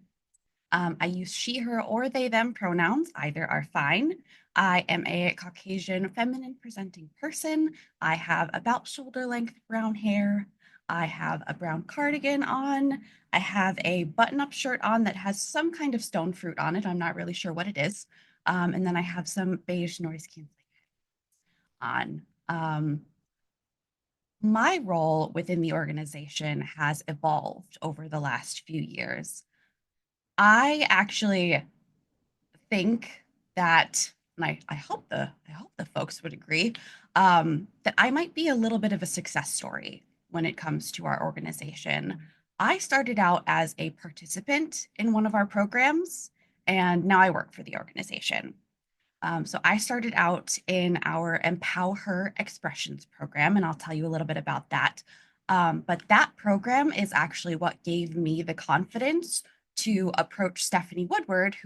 I use she, her, or they, them pronouns. Either are fine. I am a Caucasian feminine presenting person. I have about shoulder length brown hair. I have a brown cardigan on. I have a button-up shirt on that has some kind of stone fruit on it. I'm not really sure what it is. And then I have some beige noise canceling on. My role within the organization has evolved over the last few years. I actually think that, and I hope the folks would agree, that I might be a little bit of a success story when it comes to our organization. I started out as a participant in one of our programs, and now I work for the organization. So I started out in our Empower Her Expressions program, and I'll tell you a little bit about that. But that program is actually what gave me the confidence to approach Stephanie Woodward,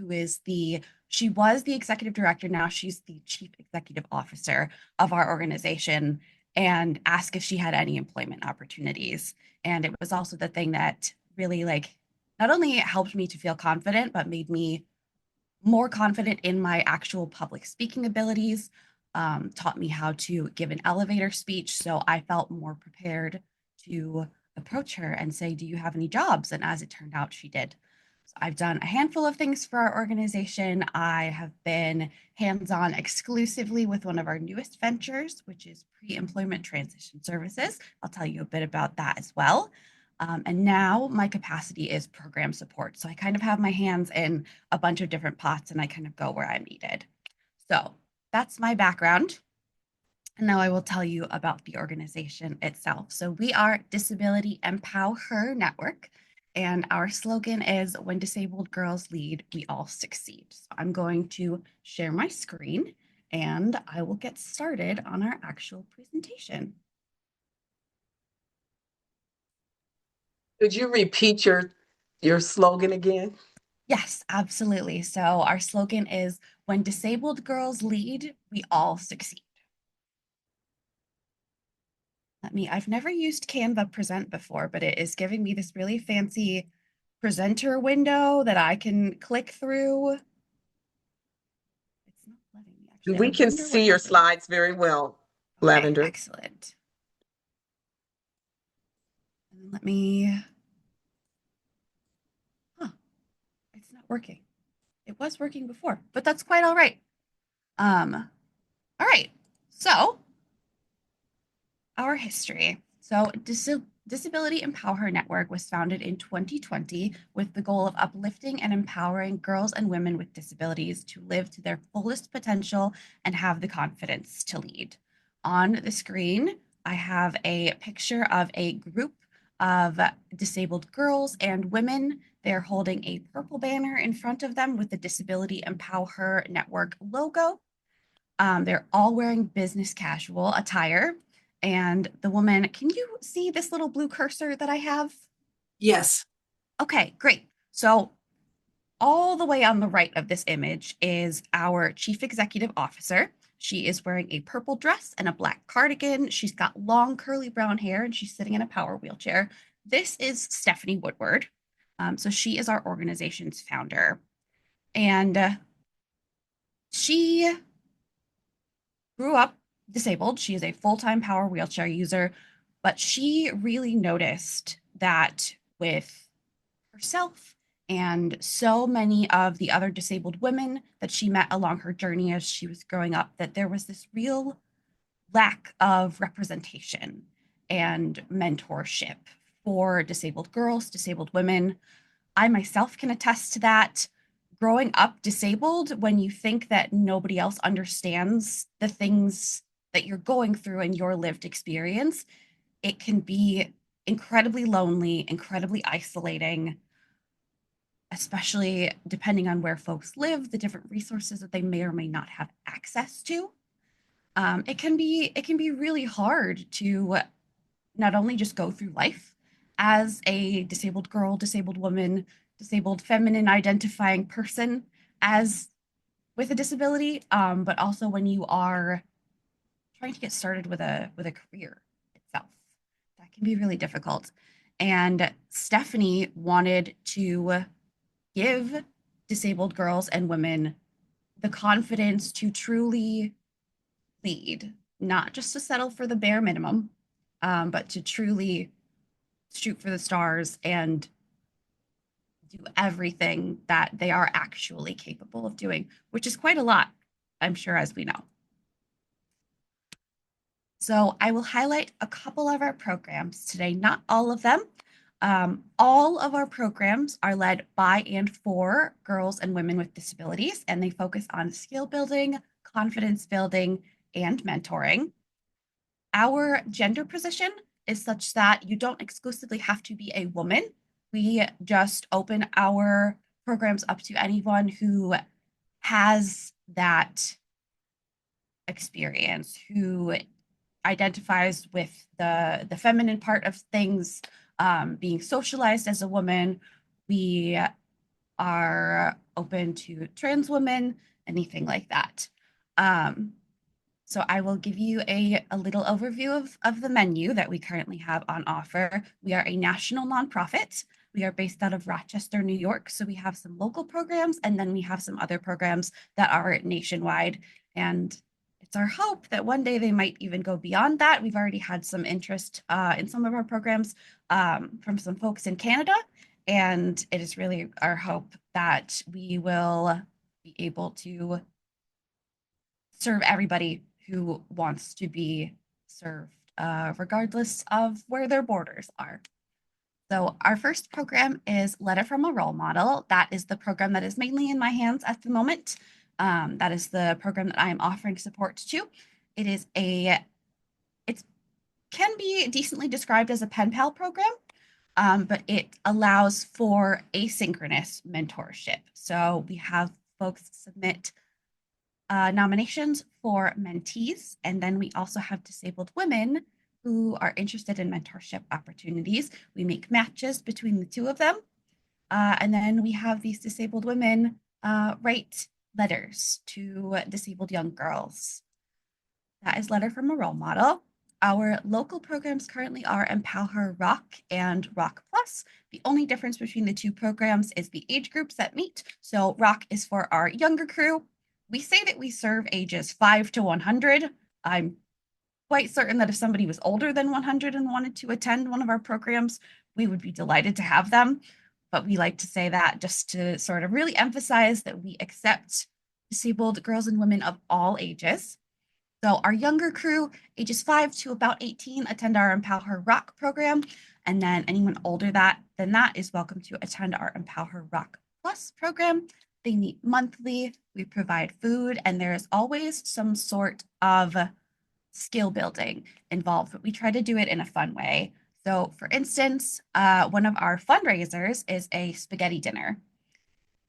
she was the executive director. Now she's the chief executive officer of our organization, and ask if she had any employment opportunities. And it was also the thing that really not only helped me to feel confident, but made me more confident in my actual public speaking abilities, taught me how to give an elevator speech. So I felt more prepared to approach her and say, do you have any jobs? And as it turned out, she did. So I've done a handful of things for our organization. I have been hands-on exclusively with one of our newest ventures, which is pre-employment transition services. I'll tell you a bit about that as well. And now my capacity is program support. So I kind of have my hands in a bunch of different pots and I kind of go where I'm needed. So that's my background. And now I will tell you about the organization itself. So we are Disability Empower Network. And our slogan is when disabled girls lead, we all succeed. So I'm going to share my screen and I will get started on our actual presentation. Could you repeat your slogan again? Yes, absolutely. So our slogan is when disabled girls lead, we all succeed. I've never used Canva Present before, but it is giving me this really fancy presenter window that I can click through. It's not letting me actually. We can see your slides very well, Lavender. Okay, excellent. And let me, it's not working. It was working before, but that's quite all right. All right, so our history. So Disability Empower Network was founded in 2020 with the goal of uplifting and empowering girls and women with disabilities to live to their fullest potential and have the confidence to lead. On the screen, I have a picture of a group of disabled girls and women. They're holding a purple banner in front of them with the Disability Empower Network logo. They're all wearing business casual attire. And the woman, can you see this little blue cursor that I have? Yes. Okay, great. So all the way on the right of this image is our Chief Executive Officer. She is wearing a purple dress and a black cardigan. She's got long curly brown hair and she's sitting in a power wheelchair. This is Stephanie Woodward. So she is our organization's founder. And she grew up disabled. She is a full-time power wheelchair user, but she really noticed that with herself and so many of the other disabled women that she met along her journey as she was growing up, that there was this real lack of representation and mentorship for disabled girls, disabled women. I myself can attest to that. Growing up disabled, when you think that nobody else understands the things that you're going through in your lived experience, it can be incredibly lonely, incredibly isolating, especially depending on where folks live, the different resources that they may or may not have access to. It can be really hard to not only just go through life as a disabled girl, disabled woman, disabled feminine identifying person as with a disability, but also when you are trying to get started with a career itself. That can be really difficult. And Stephanie wanted to give disabled girls and women the confidence to truly lead, not just to settle for the bare minimum, but to truly shoot for the stars and do everything that they are actually capable of doing, which is quite a lot, I'm sure, as we know. So I will highlight a couple of our programs today, not all of them. All of our programs are led by and for girls and women with disabilities, and they focus on skill building, confidence building, and mentoring. Our gender position is such that you don't exclusively have to be a woman. We just open our programs up to anyone who has that experience, who identifies with the feminine part of things, being socialized as a woman. We are open to trans women, anything like that. So I will give you a little overview of the menu that we currently have on offer. We are a national nonprofit. We are based out of Rochester, New York. So we have some local programs and then we have some other programs that are nationwide. And it's our hope that one day they might even go beyond that. We've already had some interest in some of our programs from some folks in Canada. And it is really our hope that we will be able to serve everybody who wants to be served, regardless of where their borders are. So our first program is Letter from a Role Model. That is the program that is mainly in my hands at the moment. That is the program that I am offering support to. It can be decently described as a pen pal program, but it allows for asynchronous mentorship. So we have folks submit nominations for mentees, and then we also have disabled women who are interested in mentorship opportunities. We make matches between the two of them, and then we have these disabled women write letters to disabled young girls. That is Letter from a Role Model. Our local programs currently are Empower Rock and Rock Plus. The only difference between the two programs is the age groups that meet. So Rock is for our younger crew. We say that we serve ages 5 to 100. I'm quite certain that if somebody was older than 100 and wanted to attend one of our programs, we would be delighted to have them. But we like to say that just to sort of really emphasize that we accept disabled girls and women of all ages. So our younger crew, ages 5 to about 18, attend our Empower Rock program. And then anyone older than that is welcome to attend our Empower Rock Plus program. They meet monthly, we provide food, and there is always some sort of skill building involved, but we try to do it in a fun way. So for instance, one of our fundraisers is a spaghetti dinner.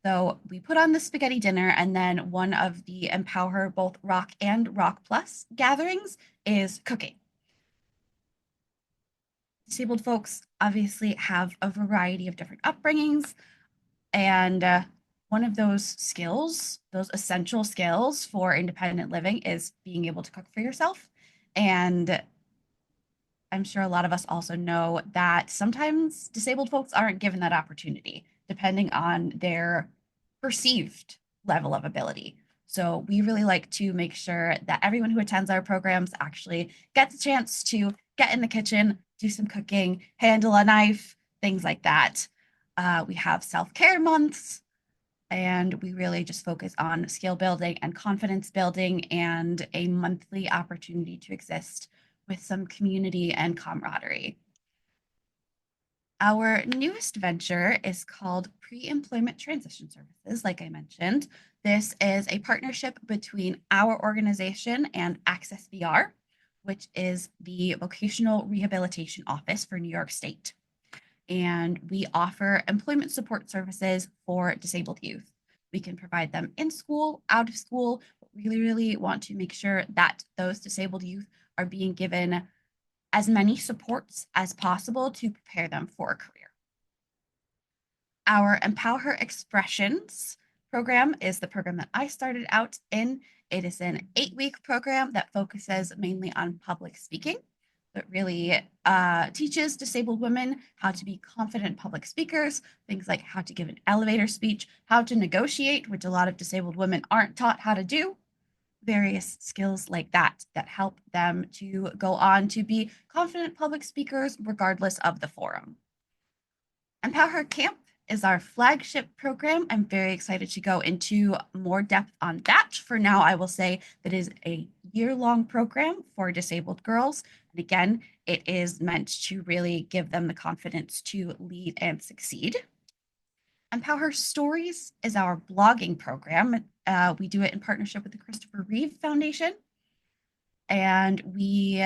So we put on the spaghetti dinner, and then one of the Empower both Rock and Rock Plus gatherings is cooking. Disabled folks obviously have a variety of different upbringings, and one of those skills, those essential skills for independent living, is being able to cook for yourself. And I'm sure a lot of us also know that sometimes disabled folks aren't given that opportunity, depending on their perceived level of ability. So we really like to make sure that everyone who attends our programs actually gets a chance to get in the kitchen, do some cooking, handle a knife, things like that. We have self-care months, and we really just focus on skill building and confidence building and a monthly opportunity to exist with some community and camaraderie. Our newest venture is called Pre-Employment Transition Services, like I mentioned. This is a partnership between our organization and Access VR, which is the Vocational Rehabilitation Office for New York State. And we offer employment support services for disabled youth. We can provide them in school, out of school, but we really want to make sure that those disabled youth are being given as many supports as possible to prepare them for a career. Our Empower Expressions program is the program that I started out in. It is an 8-week program that focuses mainly on public speaking. It really teaches disabled women how to be confident public speakers, things like how to give an elevator speech, how to negotiate, which a lot of disabled women aren't taught how to do, various skills like that that help them to go on to be confident public speakers regardless of the forum. Empower Camp is our flagship program. I'm very excited to go into more depth on that. For now, I will say that it is a year-long program for disabled girls. And again, it is meant to really give them the confidence to lead and succeed. Empower Stories is our blogging program. We do it in partnership with the Christopher Reeve Foundation. And we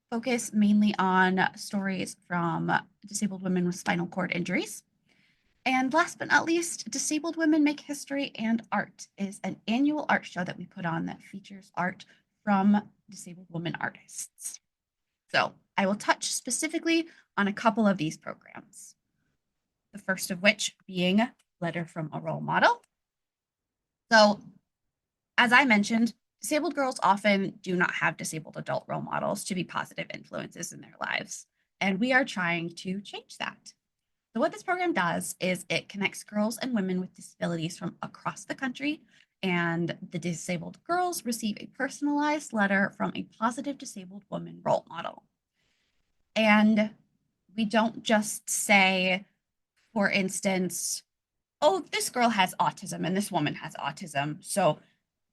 focus mainly on stories from disabled women with spinal cord injuries. And last but not least, Disabled Women Make History and Art is an annual art show that we put on that features art from disabled women artists. So I will touch specifically on a couple of these programs. The first of which being Letter from a Role Model. So as I mentioned, disabled girls often do not have disabled adult role models to be positive influences in their lives. And we are trying to change that. So what this program does is it connects girls and women with disabilities from across the country, and the disabled girls receive a personalized letter from a positive disabled woman role model. And we don't just say, for instance, oh, this girl has autism and this woman has autism, so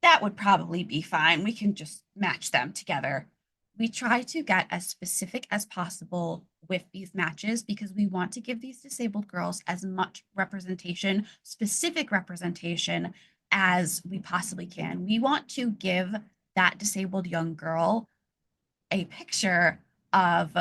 that would probably be fine. We can just match them together. We try to get as specific as possible with these matches because we want to give these disabled girls as much representation, specific representation, as we possibly can. We want to give that disabled young girl a picture of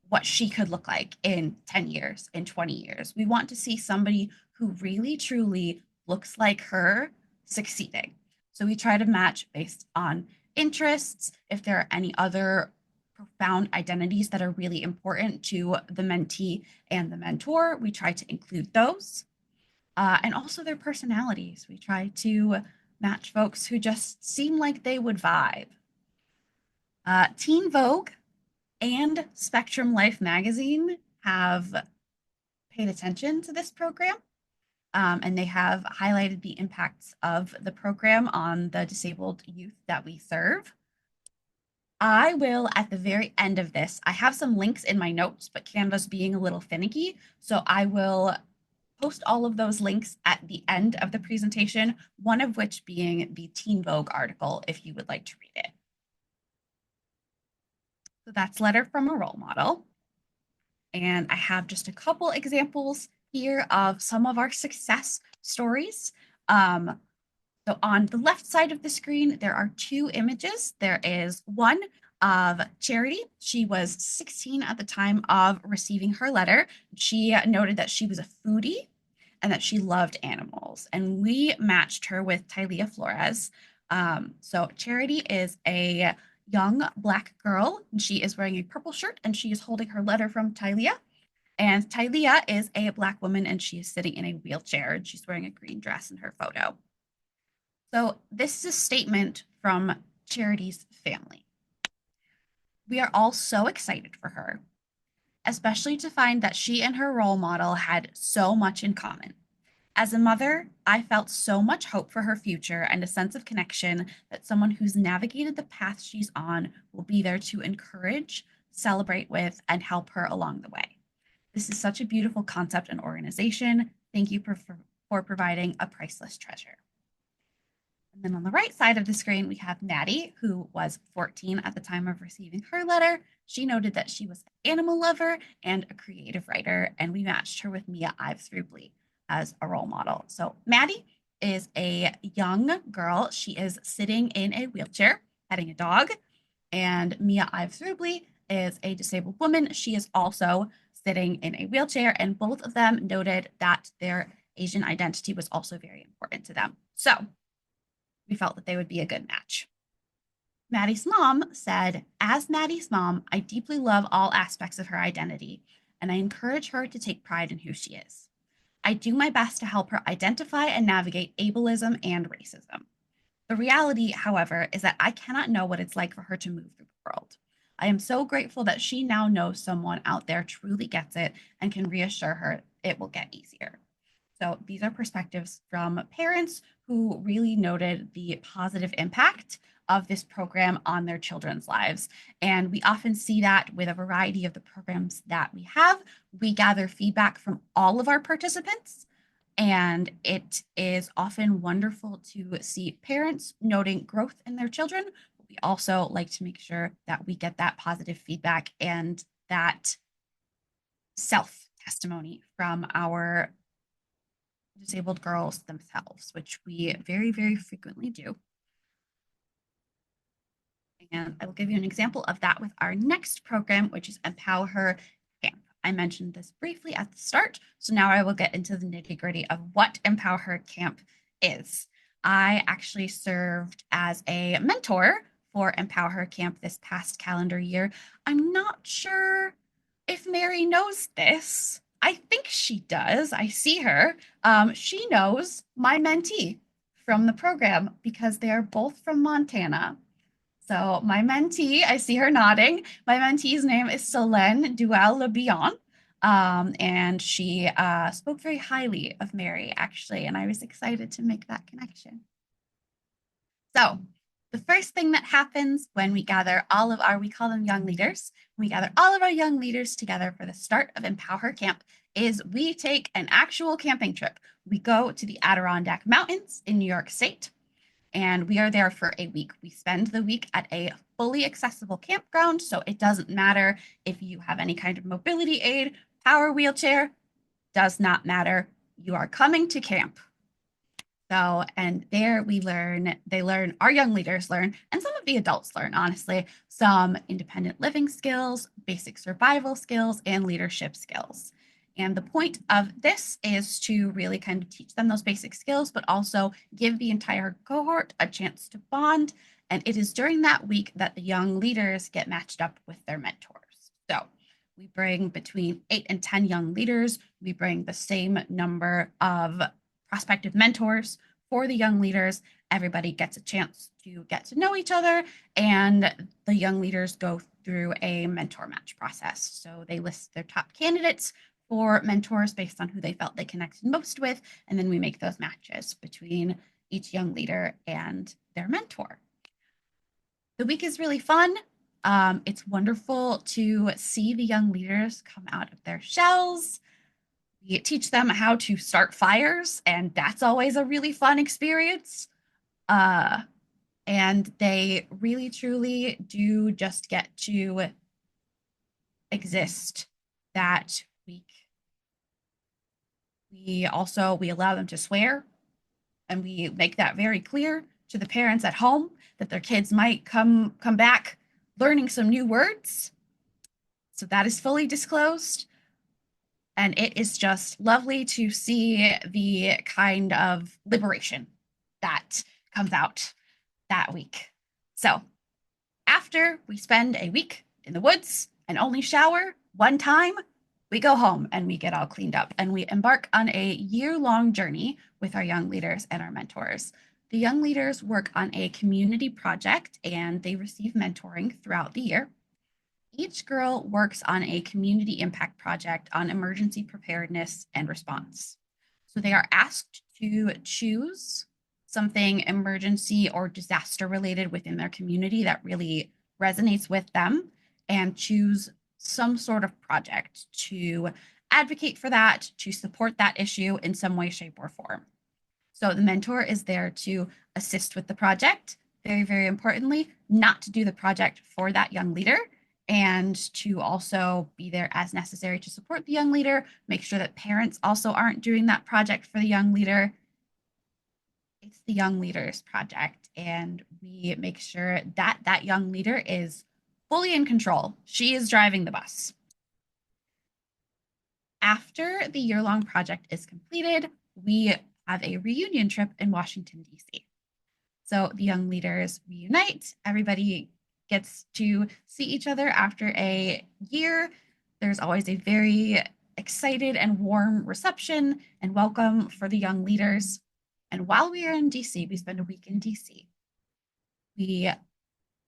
what she could look like in 10 years, in 20 years. We want to see somebody who really, truly looks like her succeeding. So we try to match based on interests, if there are any other profound identities that are really important to the mentee and the mentor, we try to include those. And also their personalities. We try to match folks who just seem like they would vibe. Teen Vogue and Spectrum Life magazine have paid attention to this program, and they have highlighted the impacts of the program on the disabled youth that we serve. I will, at the very end of this, I have some links in my notes, but Canva's being a little finicky, so I will post all of those links at the end of the presentation, one of which being the Teen Vogue article, if you would like to read it. So that's Letter from a Role Model. And I have just a couple examples here of some of our success stories. So on the left side of the screen, there are two images. There is one of Charity. She was 16 at the time of receiving her letter. She noted that she was a foodie and that she loved animals. And we matched her with Tylea Flores. So Charity is a young Black girl. She is wearing a purple shirt and she is holding her letter from Tylea. And Tylea is a Black woman and she is sitting in a wheelchair and she's wearing a green dress in her photo. So this is a statement from Charity's family. We are all so excited for her, especially to find that she and her role model had so much in common. As a mother, I felt so much hope for her future and a sense of connection that someone who's navigated the path she's on will be there to encourage, celebrate with, and help her along the way. This is such a beautiful concept and organization. Thank you for providing a priceless treasure. And then on the right side of the screen, we have Maddie, who was 14 at the time of receiving her letter. She noted that she was an animal lover and a creative writer, and we matched her with Mia Ives Rubley as a role model. So Maddie is a young girl. She is sitting in a wheelchair, petting a dog, and Mia Ives Rubley is a disabled woman. She is also sitting in a wheelchair, and both of them noted that their Asian identity was also very important to them. So we felt that they would be a good match. Maddie's mom said, as Maddie's mom, I deeply love all aspects of her identity, and I encourage her to take pride in who she is. I do my best to help her identify and navigate ableism and racism. The reality, however, is that I cannot know what it's like for her to move through the world. I am so grateful that she now knows someone out there truly gets it and can reassure her it will get easier. So these are perspectives from parents who really noted the positive impact of this program on their children's lives. And we often see that with a variety of the programs that we have. We gather feedback from all of our participants, and it is often wonderful to see parents noting growth in their children. We also like to make sure that we get that positive feedback and that self-testimony from our disabled girls themselves, which we very, very frequently do. And I will give you an example of that with our next program, which is Empower Her Camp. I mentioned this briefly at the start, so now I will get into the nitty-gritty of what Empower Her Camp is. I actually served as a mentor for Empower Her Camp this past calendar year. I'm not sure if Mary knows this. I think she does. I see her. She knows my mentee from the program because they are both from Montana. So my mentee, I see her nodding. My mentee's name is Solène Dual-Lebion. And she spoke very highly of Mary, actually, and I was excited to make that connection. So the first thing that happens when we gather all of our, we call them young leaders, we gather all of our young leaders together for the start of Empower Her Camp is we take an actual camping trip. We go to the Adirondack Mountains in New York State. And we are there for a week. We spend the week at a fully accessible campground. So it doesn't matter if you have any kind of mobility aid, power wheelchair, does not matter. You are coming to camp. So, and there our young leaders learn, and some of the adults learn, honestly, some independent living skills, basic survival skills, and leadership skills. And the point of this is to really kind of teach them those basic skills, but also give the entire cohort a chance to bond. And it is during that week that the young leaders get matched up with their mentors. So we bring between 8 and 10 young leaders. We bring the same number of prospective mentors for the young leaders. Everybody gets a chance to get to know each other, and the young leaders go through a mentor match process. So they list their top candidates for mentors based on who they felt they connected most with, and then we make those matches between each young leader and their mentor. The week is really fun. It's wonderful to see the young leaders come out of their shells. We teach them how to start fires, and that's always a really fun experience. And they really, truly do just get to exist that week. We allow them to swear, and we make that very clear to the parents at home that their kids might come back learning some new words. So that is fully disclosed. And it is just lovely to see the kind of liberation that comes out that week. So after we spend a week in the woods and only shower one time, we go home and we get all cleaned up and we embark on a year-long journey with our young leaders and our mentors. The young leaders work on a community project and they receive mentoring throughout the year. Each girl works on a community impact project on emergency preparedness and response. So they are asked to choose something emergency or disaster related within their community that really resonates with them and choose some sort of project to advocate for that, to support that issue in some way, shape, or form. So the mentor is there to assist with the project, very, very importantly, not to do the project for that young leader, and to also be there as necessary to support the young leader, make sure that parents also aren't doing that project for the young leader. It's the young leader's project, and we make sure that that young leader is fully in control. She is driving the bus. After the year-long project is completed, we have a reunion trip in Washington, D.C. So the young leaders reunite, everybody gets to see each other after a year. There's always a very excited and warm reception and welcome for the young leaders. And while we are in DC, we spend a week in DC. We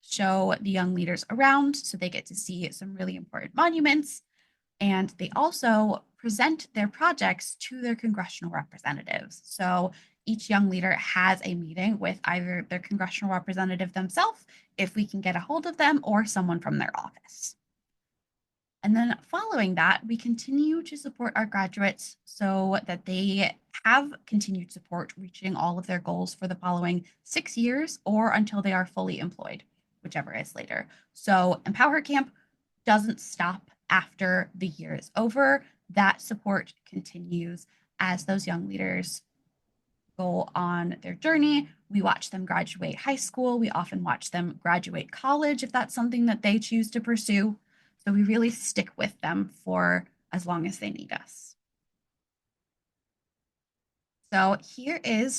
show the young leaders around so they get to see some really important monuments. And they also present their projects to their congressional representatives. So each young leader has a meeting with either their congressional representative themselves, if we can get a hold of them, or someone from their office. And then following that, we continue to support our graduates so that they have continued support reaching all of their goals for the following 6 years or until they are fully employed, whichever is later. So Empower Camp doesn't stop after the year is over. That support continues as those young leaders go on their journey. We watch them graduate high school. We often watch them graduate college if that's something that they choose to pursue. So we really stick with them for as long as they need us. So I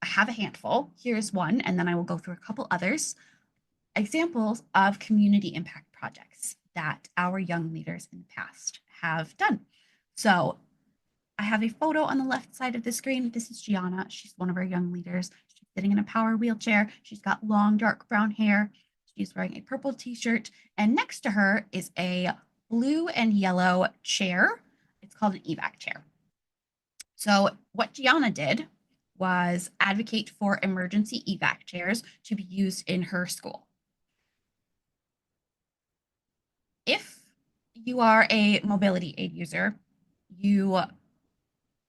have a handful. Here's one, and then I will go through a couple others. Examples of community impact projects that our young leaders in the past have done. So I have a photo on the left side of the screen. This is Gianna. She's one of our young leaders. She's sitting in a power wheelchair. She's got long, dark brown hair. She's wearing a purple t-shirt. And next to her is a blue and yellow chair. It's called an evac chair. So what Gianna did was advocate for emergency evac chairs to be used in her school. If you are a mobility aid user, you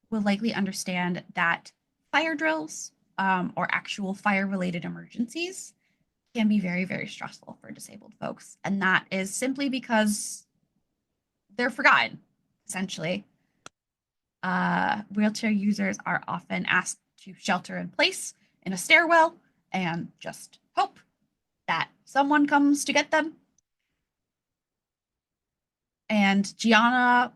will likely understand that fire drills or actual fire-related emergencies can be very, very stressful for disabled folks. And that is simply because they're forgotten, essentially. Wheelchair users are often asked to shelter in place in a stairwell and just hope that someone comes to get them. And Gianna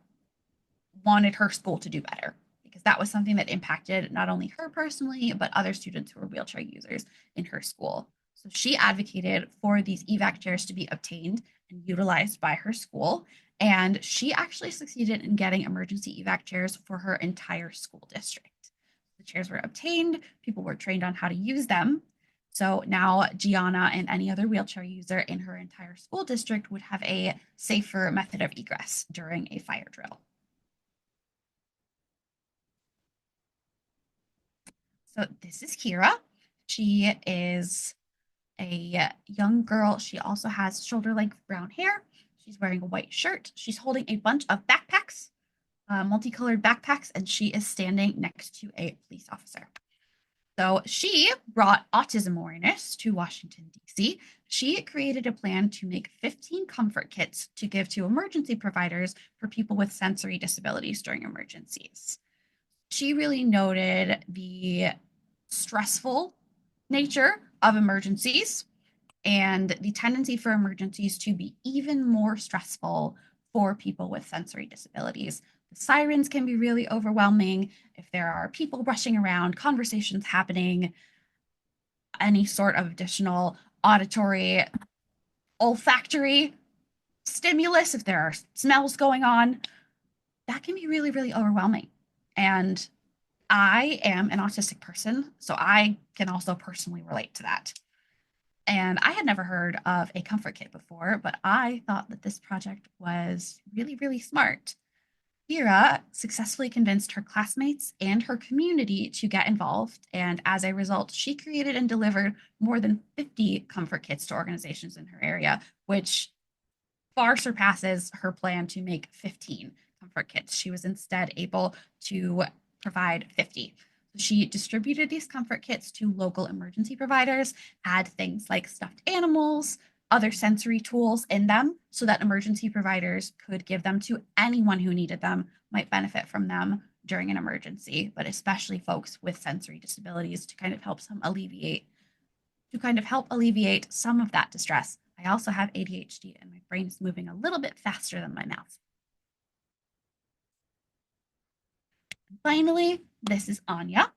wanted her school to do better because that was something that impacted not only her personally, but other students who were wheelchair users in her school. So she advocated for these evac chairs to be obtained and utilized by her school. And she actually succeeded in getting emergency evac chairs for her entire school district. The chairs were obtained, people were trained on how to use them. So now Gianna and any other wheelchair user in her entire school district would have a safer method of egress during a fire drill. So this is Kira. She is a young girl. She also has shoulder-length brown hair. She's wearing a white shirt. She's holding a bunch of backpacks, multicolored backpacks, and she is standing next to a police officer. So she brought autism awareness to Washington, D.C. She created a plan to make 15 comfort kits to give to emergency providers for people with sensory disabilities during emergencies. She really noted the stressful nature of emergencies and the tendency for emergencies to be even more stressful for people with sensory disabilities. The sirens can be really overwhelming. If there are people rushing around, conversations happening, any sort of additional auditory, olfactory stimulus, if there are smells going on, that can be really, really overwhelming. And I am an autistic person, so I can also personally relate to that. And I had never heard of a comfort kit before, but I thought that this project was really, really smart. Kira successfully convinced her classmates and her community to get involved. And as a result, she created and delivered more than 50 comfort kits to organizations in her area, which far surpasses her plan to make 15 comfort kits. She was instead able to provide 50. She distributed these comfort kits to local emergency providers, had things like stuffed animals, other sensory tools in them so that emergency providers could give them to anyone who needed them, might benefit from them during an emergency, but especially folks with sensory disabilities to kind of help alleviate some of that distress. I also have ADHD and my brain is moving a little bit faster than my mouth. Finally, this is Anya.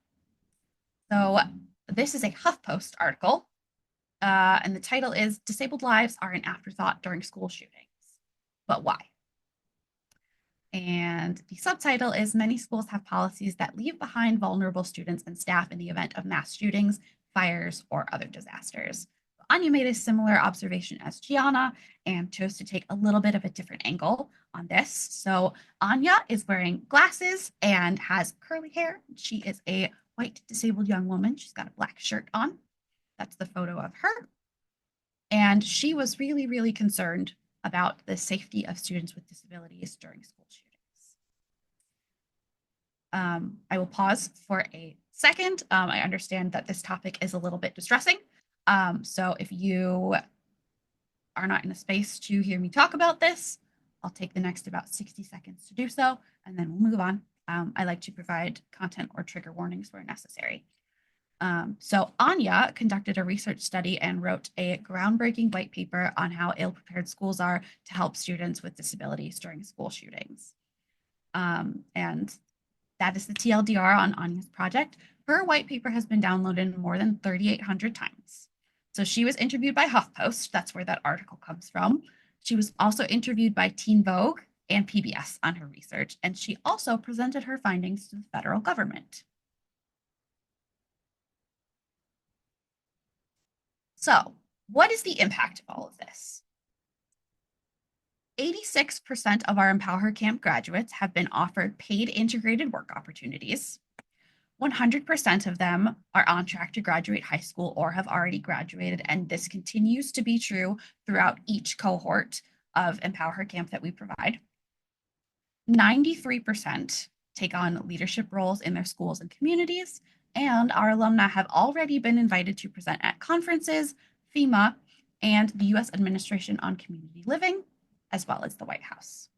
So this is a HuffPost article, and the title is Disabled Lives Are an Afterthought During School Shootings, but why? And the subtitle is Many schools have policies that leave behind vulnerable students and staff in the event of mass shootings, fires, or other disasters. Anya made a similar observation as Gianna and chose to take a little bit of a different angle on this. So Anya is wearing glasses and has curly hair. She is a white disabled young woman. She's got a black shirt on. That's the photo of her. And she was really, really concerned about the safety of students with disabilities during school shootings. I will pause for a second. I understand that this topic is a little bit distressing. So if you are not in a space to hear me talk about this, I'll take the next about 60 seconds to do so, and then we'll move on. I like to provide content or trigger warnings where necessary. So Anya conducted a research study and wrote a groundbreaking white paper on how ill-prepared schools are to help students with disabilities during school shootings. And that is the TLDR on Anya's project. Her white paper has been downloaded more than 3,800 times. So she was interviewed by HuffPost. That's where that article comes from. She was also interviewed by Teen Vogue and PBS on her research, and she also presented her findings to the federal government. So, what is the impact of all of this? 86% of our Empower Her Camp graduates have been offered paid integrated work opportunities. 100% of them are on track to graduate high school or have already graduated, and this continues to be true throughout each cohort of Empower Her Camp that we provide. 93% take on leadership roles in their schools and communities, And our alumni have already been invited to present at conferences, FEMA, and the U.S. Administration on Community Living, as well as the White House.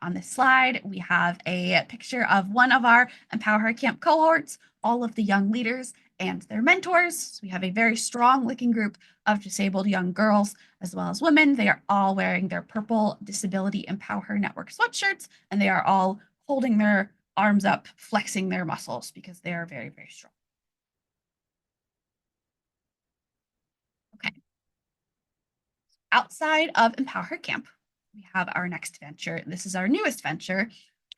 On this slide, we have a picture of one of our Empower Her Camp cohorts, all of the young leaders and their mentors. So we have a very strong looking group of disabled young girls as well as women. They are all wearing their purple Disability Empower Her Network sweatshirts, and they are all holding their arms up, flexing their muscles because they are very, very strong. Okay. Outside of Empower Her Camp, we have our next venture. This is our newest venture,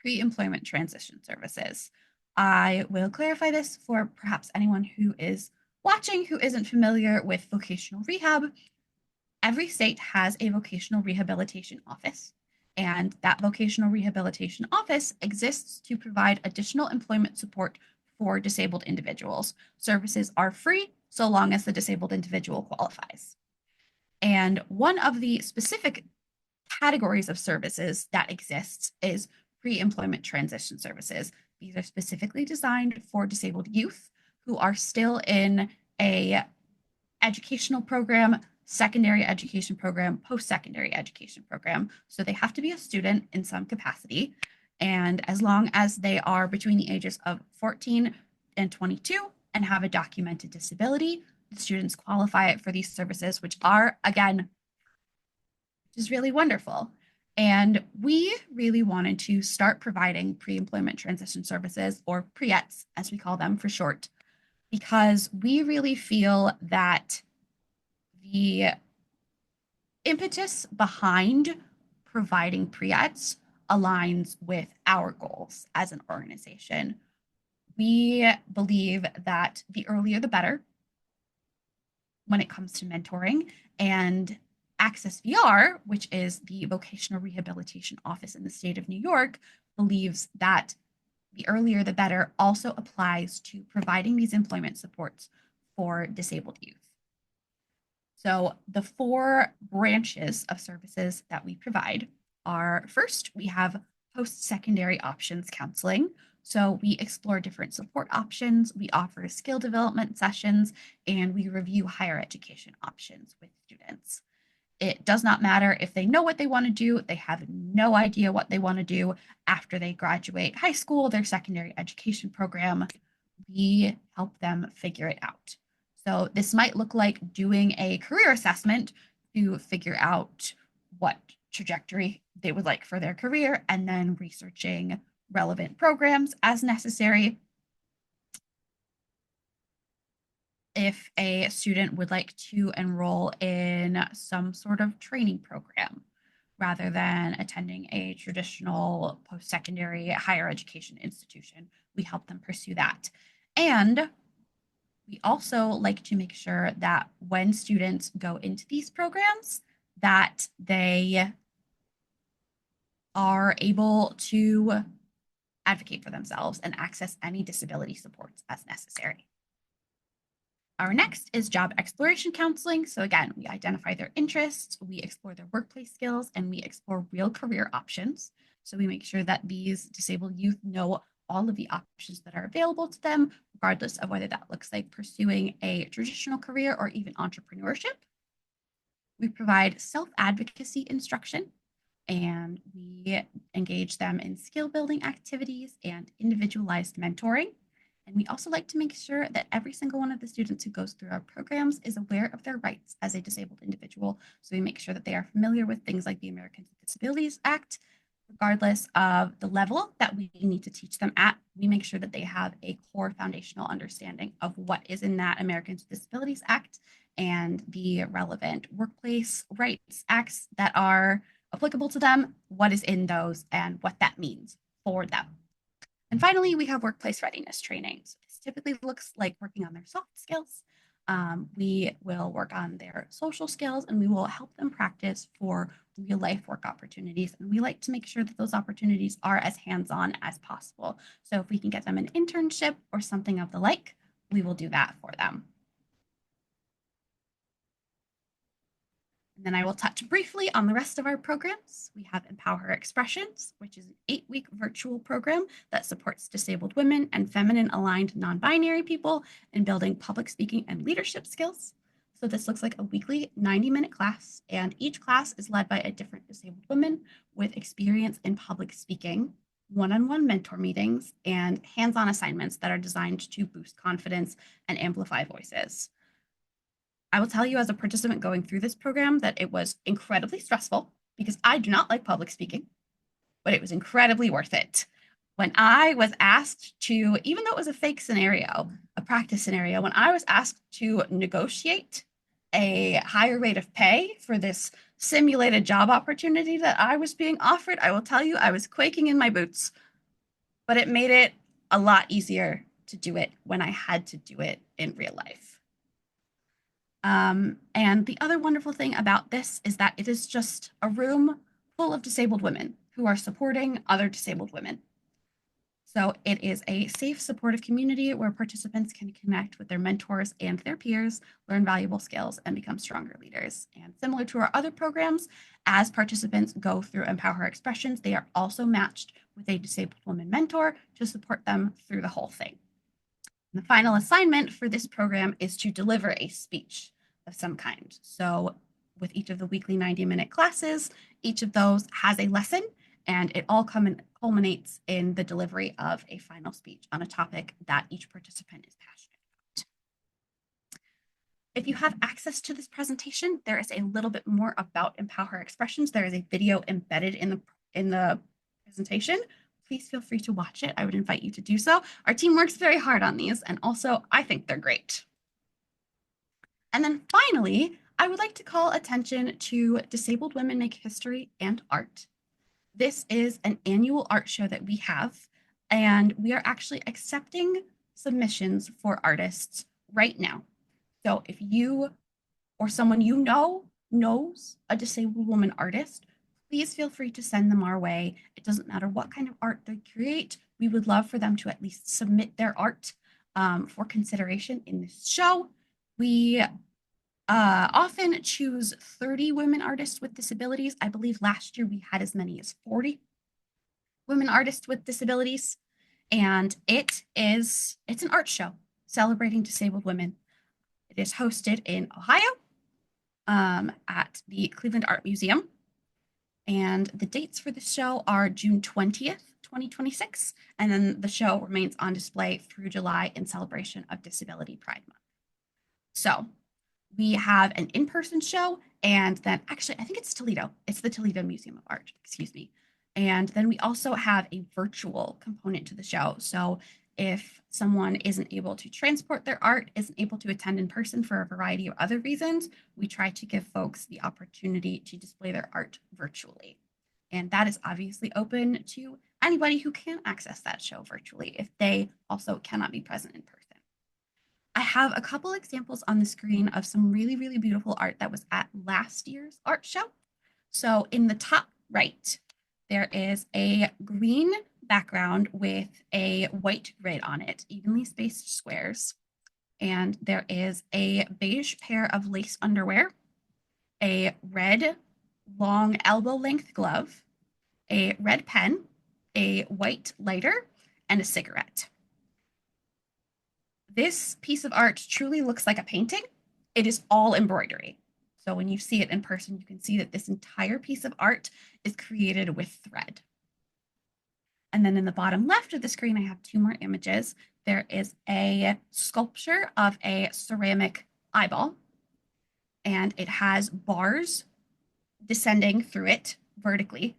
pre-employment transition services. I will clarify this for perhaps anyone who is watching who isn't familiar with vocational rehab. Every state has a vocational rehabilitation office, and that vocational rehabilitation office exists to provide additional employment support for disabled individuals. Services are free so long as the disabled individual qualifies. And one of the specific categories of services that exists is pre-employment transition services. These are specifically designed for disabled youth who are still in a educational program, secondary education program, post-secondary education program. So they have to be a student in some capacity. And as long as they are between the ages of 14 and 22 and have a documented disability, the students qualify for these services, which are, again, which is really wonderful. And we really wanted to start providing pre-employment transition services, or PREETs, as we call them for short, because we really feel that the impetus behind providing PREETs aligns with our goals as an organization. We believe that the earlier the better when it comes to mentoring, and Access VR, which is the vocational rehabilitation office in the state of New York, believes that the earlier the better also applies to providing these employment supports for disabled youth. So the 4 branches of services that we provide are, first, we have post-secondary options counseling. So we explore different support options, we offer skill development sessions, and we review higher education options with students. It does not matter if they know what they want to do, they have no idea what they want to do after they graduate high school, their secondary education program. We help them figure it out. So this might look like doing a career assessment to figure out what trajectory they would like for their career, and then researching relevant programs as necessary. If a student would like to enroll in some sort of training program rather than attending a traditional post-secondary higher education institution, we help them pursue that. And we also like to make sure that when students go into these programs, that they are able to advocate for themselves and access any disability supports as necessary. Our next is job exploration counseling. So again, we identify their interests, we explore their workplace skills, and we explore real career options. So we make sure that these disabled youth know all of the options that are available to them, regardless of whether that looks like pursuing a traditional career or even entrepreneurship. We provide self-advocacy instruction, and we engage them in skill building activities and individualized mentoring. And we also like to make sure that every single one of the students who goes through our programs is aware of their rights as a disabled individual. So we make sure that they are familiar with things like the Americans with Disabilities Act. Regardless of the level that we need to teach them at, we make sure that they have a core foundational understanding of what is in that Americans with Disabilities Act and the relevant workplace rights acts that are applicable to them, what is in those, and what that means for them. And finally, we have workplace readiness training. So this typically looks like working on their soft skills. We will work on their social skills, and we will help them practice for real life work opportunities. And we like to make sure that those opportunities are as hands-on as possible. So if we can get them an internship or something of the like, we will do that for them. And then I will touch briefly on the rest of our programs. We have Empower Expressions, which is an 8-week virtual program that supports disabled women and feminine-aligned non-binary people in building public speaking and leadership skills. So this looks like a weekly 90-minute class, and each class is led by a different disabled woman with experience in public speaking, one-on-one mentor meetings, and hands-on assignments that are designed to boost confidence and amplify voices. I will tell you as a participant going through this program that it was incredibly stressful because I do not like public speaking, but it was incredibly worth it. When I was asked to, even though it was a fake scenario, a practice scenario, when I was asked to negotiate a higher rate of pay for this simulated job opportunity that I was being offered, I will tell you I was quaking in my boots, but it made it a lot easier to do it when I had to do it in real life. And the other wonderful thing about this is that it is just a room full of disabled women who are supporting other disabled women. So it is a safe, supportive community where participants can connect with their mentors and their peers, learn valuable skills, and become stronger leaders. And similar to our other programs, as participants go through Empower Expressions, they are also matched with a disabled woman mentor to support them through the whole thing. The final assignment for this program is to deliver a speech of some kind. So with each of the weekly 90-minute classes, each of those has a lesson, and it all culminates in the delivery of a final speech on a topic that each participant is passionate about. If you have access to this presentation, there is a little bit more about Empower Expressions. There is a video embedded in the presentation. Please feel free to watch it. I would invite you to do so. Our team works very hard on these, and also I think they're great. And then finally, I would like to call attention to Disabled Women Make History and Art. This is an annual art show that we have, and we are actually accepting submissions for artists right now. So if you or someone you know knows a disabled woman artist, please feel free to send them our way. It doesn't matter what kind of art they create. We would love for them to at least submit their art for consideration in this show. We often choose 30 women artists with disabilities. I believe last year we had as many as 40 women artists with disabilities. And it's an art show celebrating disabled women. It is hosted in Ohio at the Cleveland Art Museum. And the dates for the show are June 20th, 2026. And then the show remains on display through July in celebration of Disability Pride Month. So we have an in-person show, and then actually, I think it's Toledo. It's the Toledo Museum of Art, excuse me. And then we also have a virtual component to the show. So if someone isn't able to transport their art, isn't able to attend in person for a variety of other reasons, we try to give folks the opportunity to display their art virtually. And that is obviously open to anybody who can access that show virtually if they also cannot be present in person. I have a couple examples on the screen of some really, really beautiful art that was at last year's art show. So in the top right, there is a green background with a white grid on it, evenly spaced squares. And there is a beige pair of lace underwear, a red long elbow length glove, a red pen, a white lighter, and a cigarette. This piece of art truly looks like a painting. It is all embroidery. So when you see it in person, you can see that this entire piece of art is created with thread. And then in the bottom left of the screen, I have two more images. There is a sculpture of a ceramic eyeball, and it has bars descending through it vertically,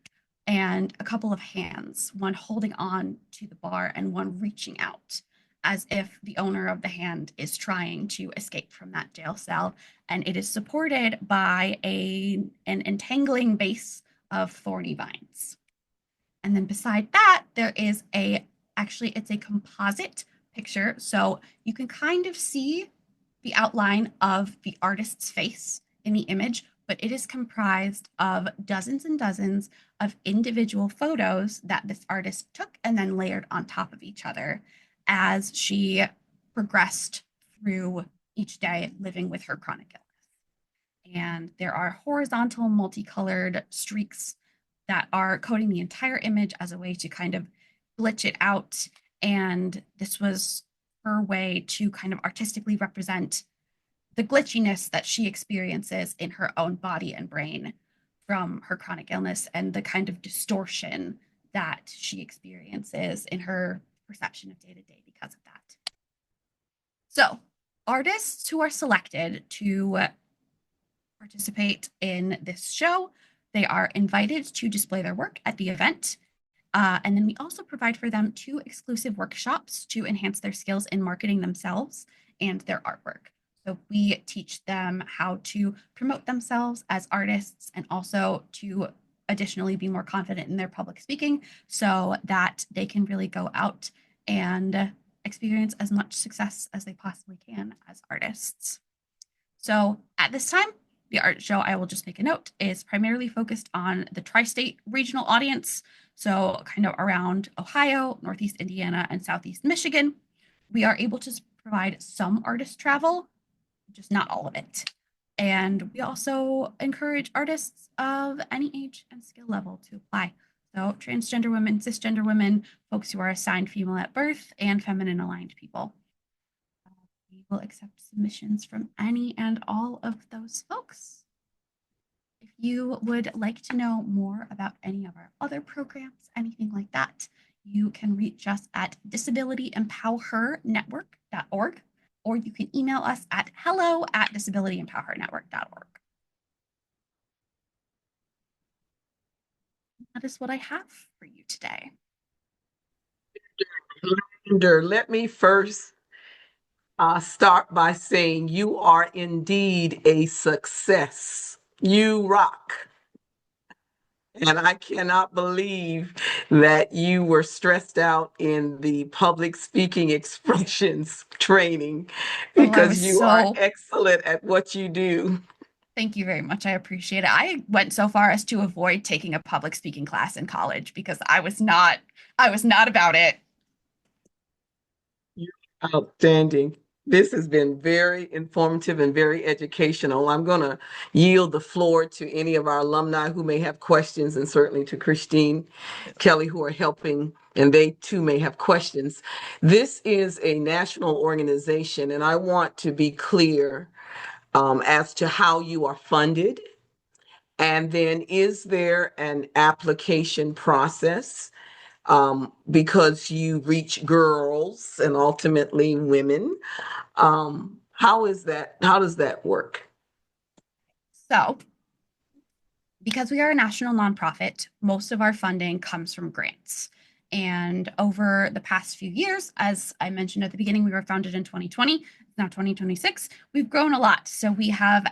and a couple of hands, one holding on to the bar and one reaching out, as if the owner of the hand is trying to escape from that jail cell. And it is supported by an entangling base of thorny vines. And then beside that, there is it's a composite picture. So you can kind of see the outline of the artist's face in the image, but it is comprised of dozens and dozens of individual photos that this artist took and then layered on top of each other as she progressed through each day living with her chronic illness. and there are horizontal multicolored streaks that are coding the entire image as a way to kind of glitch it out. And this was her way to kind of artistically represent the glitchiness that she experiences in her own body and brain from her chronic illness and the kind of distortion that she experiences in her perception of day to day because of that. So, artists who are selected to participate in this show, they are invited to display their work at the event. And then we also provide for them 2 exclusive workshops to enhance their skills in marketing themselves and their artwork. So we teach them how to promote themselves as artists and also to additionally be more confident in their public speaking so that they can really go out and experience as much success as they possibly can as artists. So at this time, the art show, I will just make a note, is primarily focused on the tri-state regional audience. So kind of around Ohio, Northeast Indiana, and Southeast Michigan. We are able to provide some artist travel, just not all of it. And we also encourage artists of any age and skill level to apply. So transgender women, cisgender women, folks who are assigned female at birth, and feminine aligned people. We will accept submissions from any and all of those folks. If you would like to know more about any of our other programs, anything like that, you can reach us at disabilityempowerhernetwork.org, or you can email us at hello@disabilityempowerhernetwork.org. That is what I have for you today. Let me first start by saying you are indeed a success. You rock. And I cannot believe that you were stressed out in the public speaking expressions training because you are excellent at what you do. Thank you very much. I appreciate it. I went so far as to avoid taking a public speaking class in college because I was not about it. You're outstanding. This has been very informative and very educational. I'm going to yield the floor to any of our alumni who may have questions, and certainly to Christine Kelly, who are helping, and they too may have questions. This is a national organization, and I want to be clear as to how you are funded. And then is there an application process? Because you reach girls and ultimately women. How is that? How does that work? So, because we are a national nonprofit, most of our funding comes from grants. And over the past few years, as I mentioned at the beginning, we were founded in 2020, it's now 2026. We've grown a lot. So we have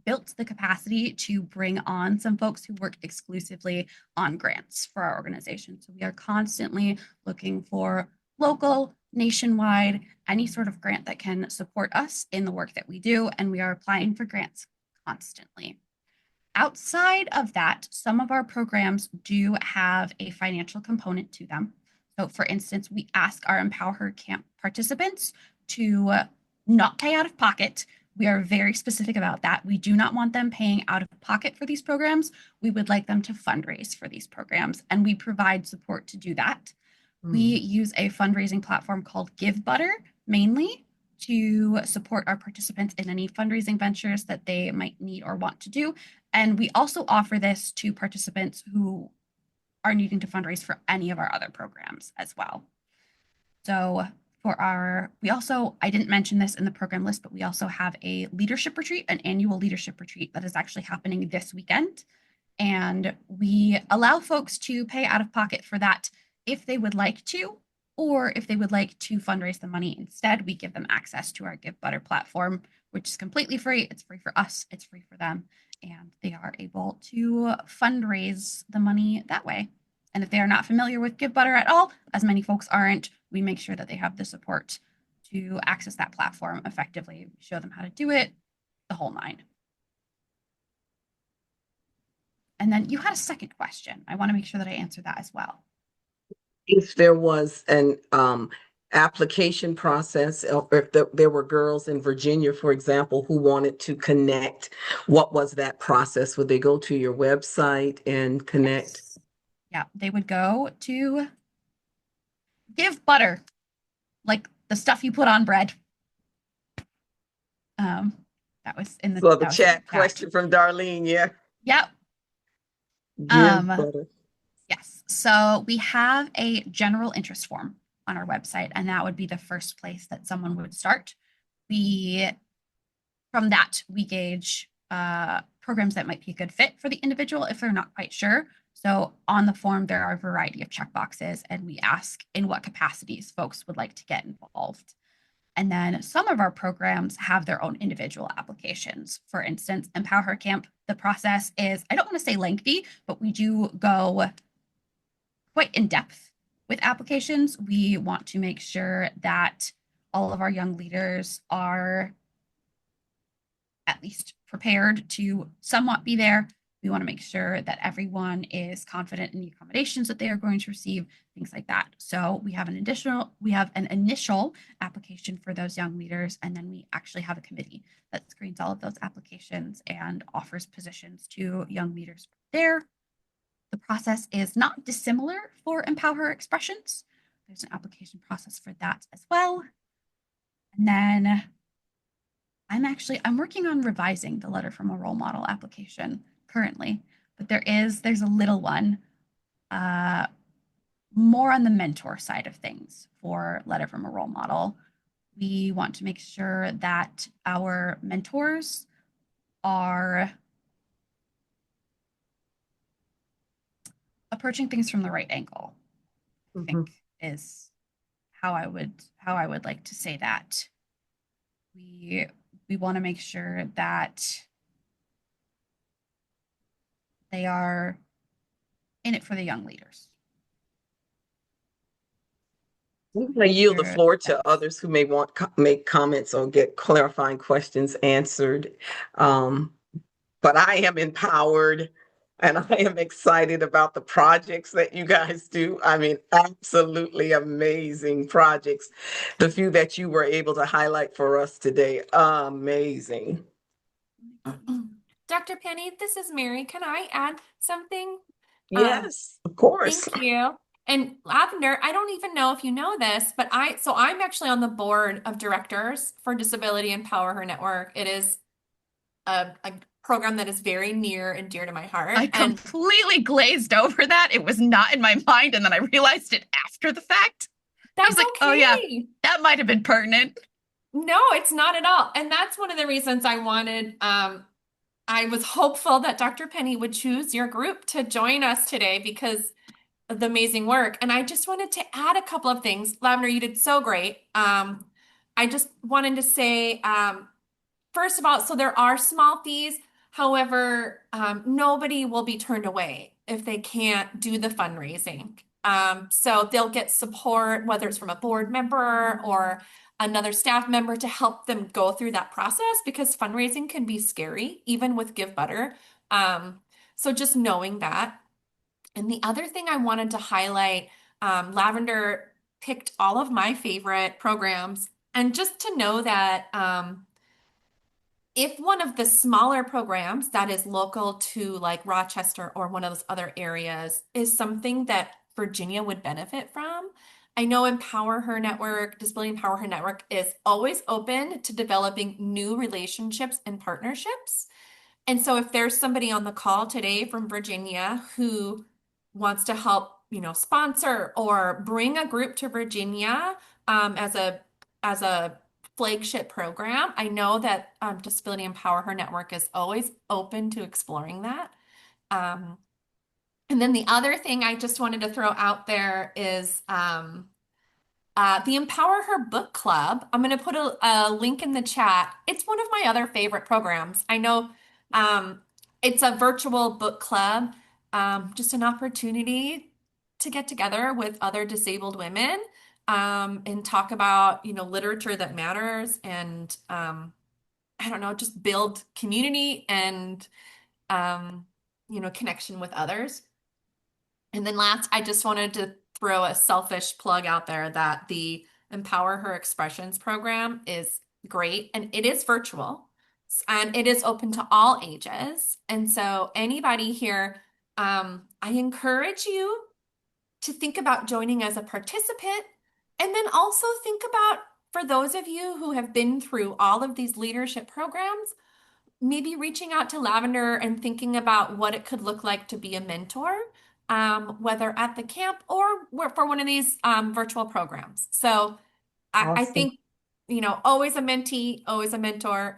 built the capacity to bring on some folks who work exclusively on grants for our organization. So we are constantly looking for local, nationwide, any sort of grant that can support us in the work that we do. And we are applying for grants constantly. Outside of that, some of our programs do have a financial component to them. So for instance, we ask our Empower Her Camp participants to not pay out of pocket. We are very specific about that. We do not want them paying out of pocket for these programs. We would like them to fundraise for these programs, and we provide support to do that. We use a fundraising platform called GiveButter mainly to support our participants in any fundraising ventures that they might need or want to do. And we also offer this to participants who are needing to fundraise for any of our other programs as well. So I didn't mention this in the program list, but we also have a leadership retreat, an annual leadership retreat that is actually happening this weekend. And we allow folks to pay out of pocket for that if they would like to, or if they would like to fundraise the money instead. We give them access to our GiveButter platform, which is completely free. It's free for us, it's free for them, and they are able to fundraise the money that way. And if they are not familiar with GiveButter at all, as many folks aren't, we make sure that they have the support to access that platform effectively, show them how to do it, the whole nine. And then you had a second question. I want to make sure that I answer that as well. If there was an application process, or if there were girls in Virginia, for example, who wanted to connect, what was that process? Would they go to your website and connect? Yes. Yeah, they would go to Give Butter, like the stuff you put on bread. Um, that was in the So the that was in the chat chat. question from Darlene, yeah. Yep. Give butter. Yes. So we have a general interest form on our website, and that would be the first place that someone would start. From that, we gauge programs that might be a good fit for the individual if they're not quite sure. So on the form, there are a variety of checkboxes, and we ask in what capacities folks would like to get involved. And then some of our programs have their own individual applications. For instance, Empower Her Camp, the process is, I don't want to say lengthy, but we do go quite in depth with applications. We want to make sure that all of our young leaders are at least prepared to somewhat be there. We want to make sure that everyone is confident in the accommodations that they are going to receive, things like that. So we have an initial application for those young leaders, and then we actually have a committee that screens all of those applications and offers positions to young leaders there. The process is not dissimilar for Empower Expressions. There's an application process for that as well. And then I'm working on revising the letter from a role model application currently, but there's a little one more on the mentor side of things for letter from a role model. We want to make sure that our mentors are approaching things from the right angle, I think is how I would like to say that. We want to make sure that they are in it for the young leaders. I'm going to yield the floor to others who may want to make comments or get clarifying questions answered. But I am empowered and I am excited about the projects that you guys do. I mean, absolutely amazing projects. The few that you were able to highlight for us today, amazing. Dr. Penny, this is Mary. Can I add something? Yes, of course. Thank you. And Lavender, I don't even know if you know this, but I'm actually on the board of directors for Disability Empower Her Network. It is a program that is very near and dear to my heart. I completely glazed over that. It was not in my mind, and then I realized it after the fact. That's I was like, okay. oh yeah, that might have been pertinent. No, it's not at all. And that's one of the reasons I wanted, I was hopeful that Dr. Penny would choose your group to join us today because of the amazing work. And I just wanted to add a couple of things. Lavender, you did so great. I just wanted to say, first of all, so there are small fees. However, nobody will be turned away if they can't do the fundraising. So they'll get support, whether it's from a board member or another staff member to help them go through that process because fundraising can be scary, even with Give Butter. So just knowing that. And the other thing I wanted to highlight, Lavender picked all of my favorite programs. And just to know that if one of the smaller programs that is local to like Rochester or one of those other areas is something that Virginia would benefit from, I know Empower Her Network, Disability Empower Her Network is always open to developing new relationships and partnerships. And so if there's somebody on the call today from Virginia who wants to help, sponsor or bring a group to Virginia as a flagship program, I know that Disability Empower Her Network is always open to exploring that. And then the other thing I just wanted to throw out there is the Empower Her Book Club. I'm going to put a link in the chat. It's one of my other favorite programs. I know it's a virtual book club, just an opportunity to get together with other disabled women and talk about, literature that matters and I don't know, just build community and connection with others. And then last, I just wanted to throw a selfish plug out there that the Empower Her Expressions program is great, and it is virtual and it is open to all ages. And so anybody here, I encourage you to think about joining as a participant, and then also think about, for those of you who have been through all of these leadership programs, maybe reaching out to Lavender and thinking about what it could look like to be a mentor, whether at the camp or for one of these virtual programs. So I Awesome. think, always a mentee, always a mentor.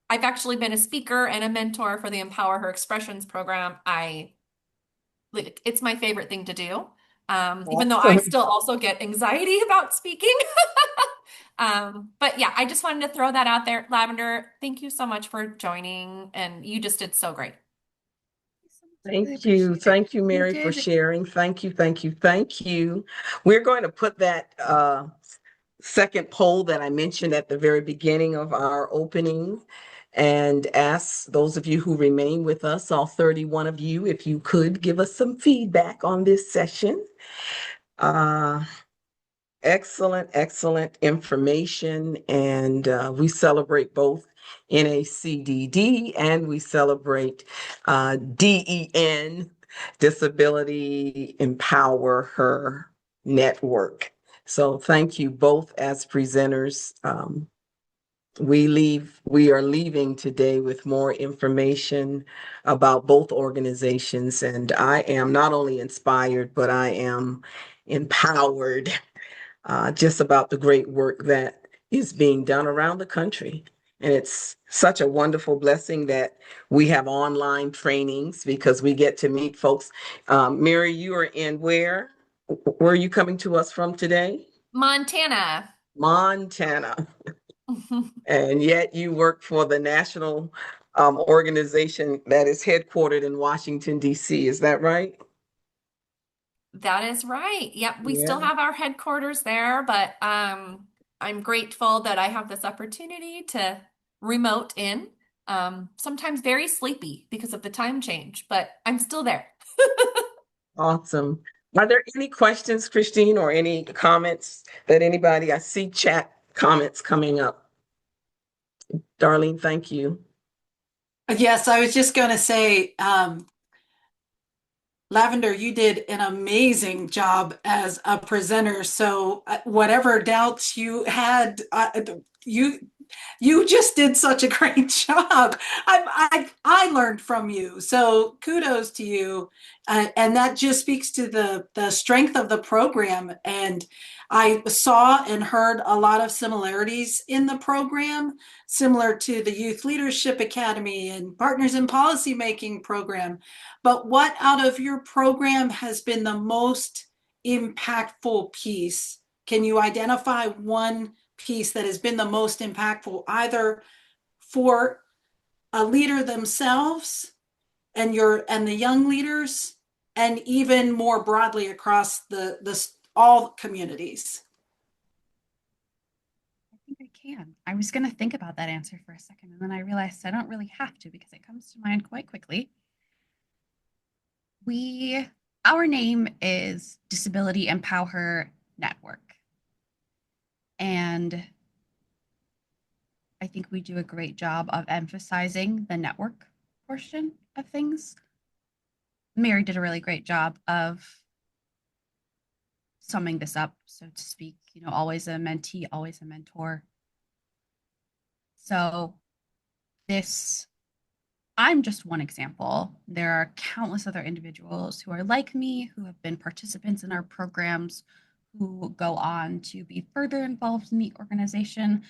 I've actually been a speaker and a mentor for the Empower Her Expressions program. It's my favorite thing to do. Even though I Awesome. still also get anxiety about speaking. But yeah, I just wanted to throw that out there. Lavender, thank you so much for joining, and you just did so great. I really Thank you. appreciate it. Thank you, Mary, for sharing. Thank you, thank you, thank you. We're going to put that second poll that I mentioned at the very beginning of our opening and ask those of you who remain with us, all 31 of you, if you could give us some feedback on this session. Excellent, excellent information. And we celebrate both NACDD and we celebrate DEN, Disability Empower Her Network. So thank you both as presenters. We are leaving today with more information about both organizations. And I am not only inspired, but I am empowered just about the great work that is being done around the country. And it's such a wonderful blessing that we have online trainings because we get to meet folks. Mary, you are in where? Where are you coming to us from today? Montana. Montana. And yet you work for the national organization that is headquartered in Washington, D.C. Is that right? That is right. Yep, we still Yeah. have our headquarters there, but I'm grateful that I have this opportunity to remote in. Sometimes very sleepy because of the time change, but I'm still there. Awesome. Are there any questions, Christine, or any comments that anybody, I see chat comments coming up. Darlene, thank you. Yes, I was just going to say, Lavender, you did an amazing job as a presenter. So whatever doubts you had, you you just did such a great job. I learned from you, so kudos to you, and that just speaks to the strength of the program. And I saw and heard a lot of similarities in the program, similar to the Youth Leadership Academy and Partners in Policy Making program. But what out of your program has been the most impactful piece? Can you identify one piece that has been the most impactful, either for a leader themselves and the young leaders, and even more broadly across the all communities? I think I can. I was going to think about that answer for a second, and then I realized I don't really have to because it comes to mind quite quickly. Our name is Disability Empower Network. And I think we do a great job of emphasizing the network portion of things. Mary did a really great job of summing this up, so to speak, always a mentee, always a mentor. So I'm just one example. There are countless other individuals who are like me, who have been participants in our programs, who go on to be further involved in the organization.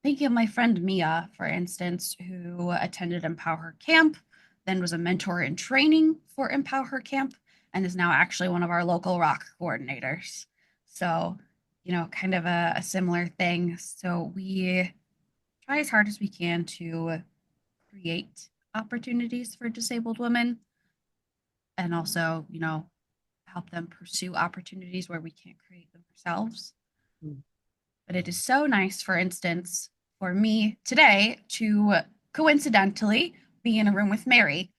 Thinking of my friend Mia, for instance, who attended Empower Camp, then was a mentor in training for Empower Camp, and is now actually one of our local rock coordinators. So, kind of a similar thing. So we try as hard as we can to create opportunities for disabled women and also, help them pursue opportunities where we can't create them ourselves. But it is so nice, for instance, for me today to coincidentally be in a room with Mary,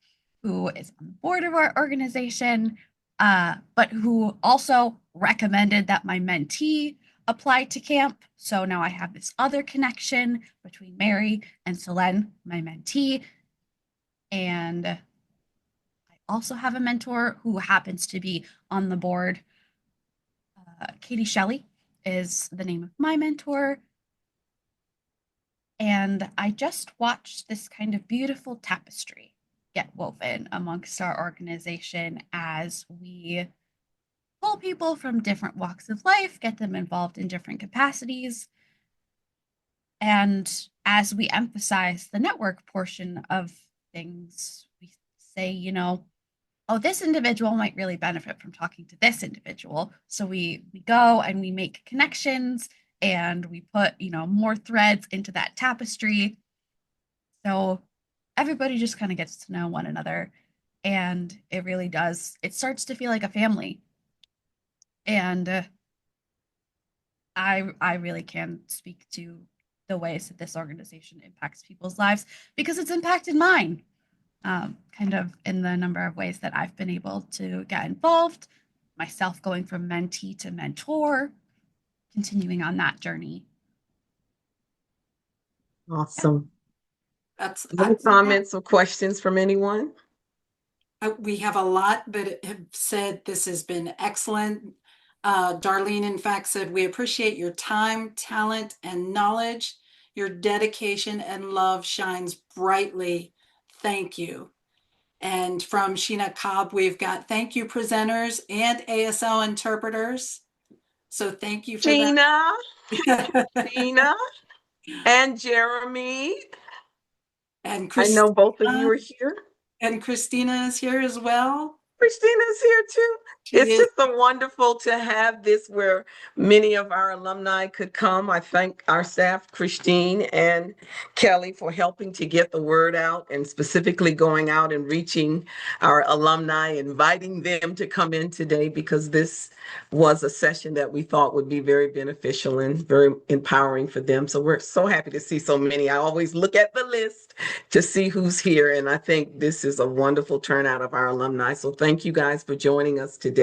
who is on the board of our organization, but who also recommended that my mentee applied to camp. So now I have this other connection between Mary and Selene, my mentee. And I also have a mentor who happens to be on the board. Katie Shelley is the name of my mentor. And I just watched this kind of beautiful tapestry get woven amongst our organization as we pull people from different walks of life, get them involved in different capacities. And as we emphasize the network portion of things, we say, you know, oh, this individual might really benefit from talking to this individual. So we go and we make connections and we put, you know, more threads into that tapestry. So everybody just kind of gets to know one another. And it really does, it starts to feel like a family. And I really can speak to the ways that this organization impacts people's lives because it's impacted mine, kind of in the number of ways that I've been able to get involved, myself going from mentee to mentor, continuing on that journey. Awesome. That's Any comments or questions from anyone? we have a lot, but have said this has been excellent. Darlene, in fact, said, we appreciate your time, talent, and knowledge. Your dedication and love shines brightly. Thank you. And from Sheena Cobb, we've got thank you, presenters and ASL interpreters. So thank you for Gina, that. Tina, and Jeremy. And I know both of you are here. And Christina is here as well. Christina's here too. She It's is. just so wonderful to have this where many of our alumni could come. I thank our staff, Christine and Kelly, for helping to get the word out and specifically going out and reaching our alumni, inviting them to come in today because this was a session that we thought would be very beneficial and very empowering for them. So we're so happy to see so many. I always look at the list to see who's here, and I think this is a wonderful turnout of our alumni. So thank you guys for joining us today.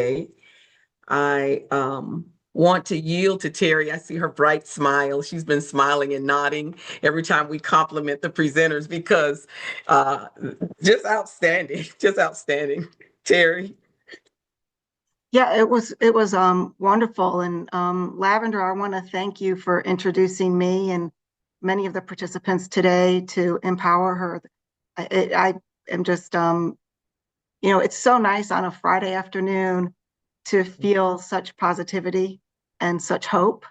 I want to yield to Terry. I see her bright smile. She's been smiling and nodding every time we compliment the presenters because just outstanding, just outstanding. Terry. Yeah, it was wonderful. And Lavender, I want to thank you for introducing me and many of the participants today to empower her. I am just you know, it's so nice on a Friday afternoon to feel such positivity and such hope.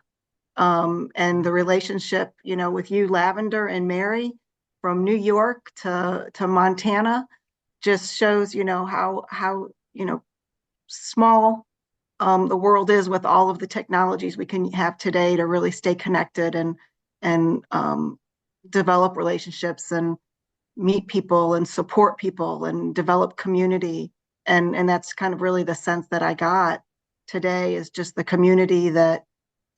And the relationship, you know, with you, Lavender and Mary, from New York to Montana, just shows, you know, how you know, small the world is with all of the technologies we can have today to really stay connected and develop relationships and meet people and support people and develop community. And that's kind of really the sense that I got today is just the community that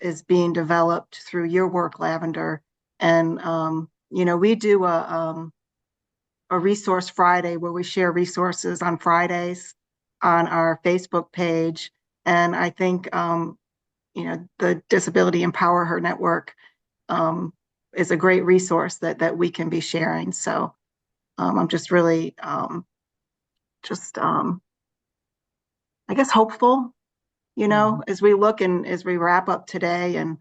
is being developed through your work, Lavender. And you know, we do a resource Friday where we share resources on Fridays on our Facebook page. And I think you know, the Disability Empower Her Network is a great resource that we can be sharing. So I'm just really I guess hopeful, you know, as we look and as we wrap up today and,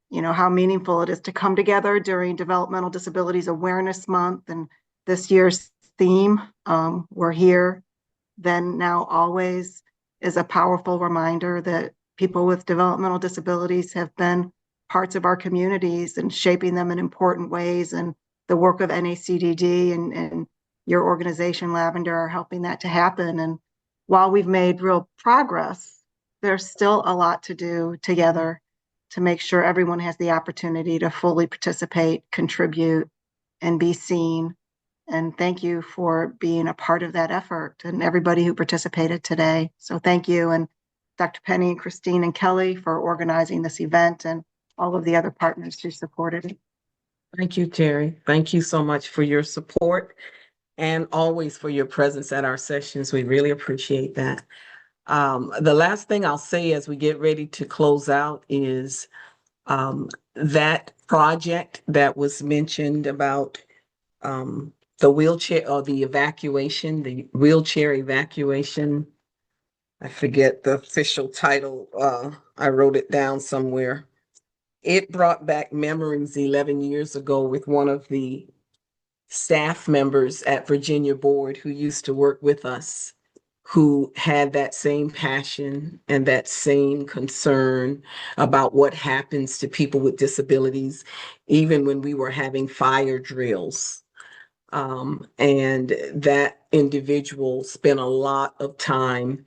you know, how meaningful it is to come together during Developmental Disabilities Awareness Month and this year's theme, we're here, then, now, always, is a powerful reminder that people with developmental disabilities have been parts of our communities and shaping them in important ways. And the work of NACDD and your organization, Lavender, are helping that to happen. And while we've made real progress, there's still a lot to do together to make sure everyone has the opportunity to fully participate, contribute, and be seen. And thank you for being a part of that effort and everybody who participated today. So thank you. And Dr. Penny and Christine and Kelly for organizing this event and all of the other partners who supported it. Thank you, Terry. Thank you so much for your support and always for your presence at our sessions. We really appreciate that. The last thing I'll say as we get ready to close out is That project that was mentioned about the wheelchair or the wheelchair evacuation. I forget the official title. I wrote it down somewhere. It brought back memories 11 years ago with one of the staff members at Virginia Board who used to work with us, who had that same passion and that same concern about what happens to people with disabilities, even when we were having fire drills. And that individual spent a lot of time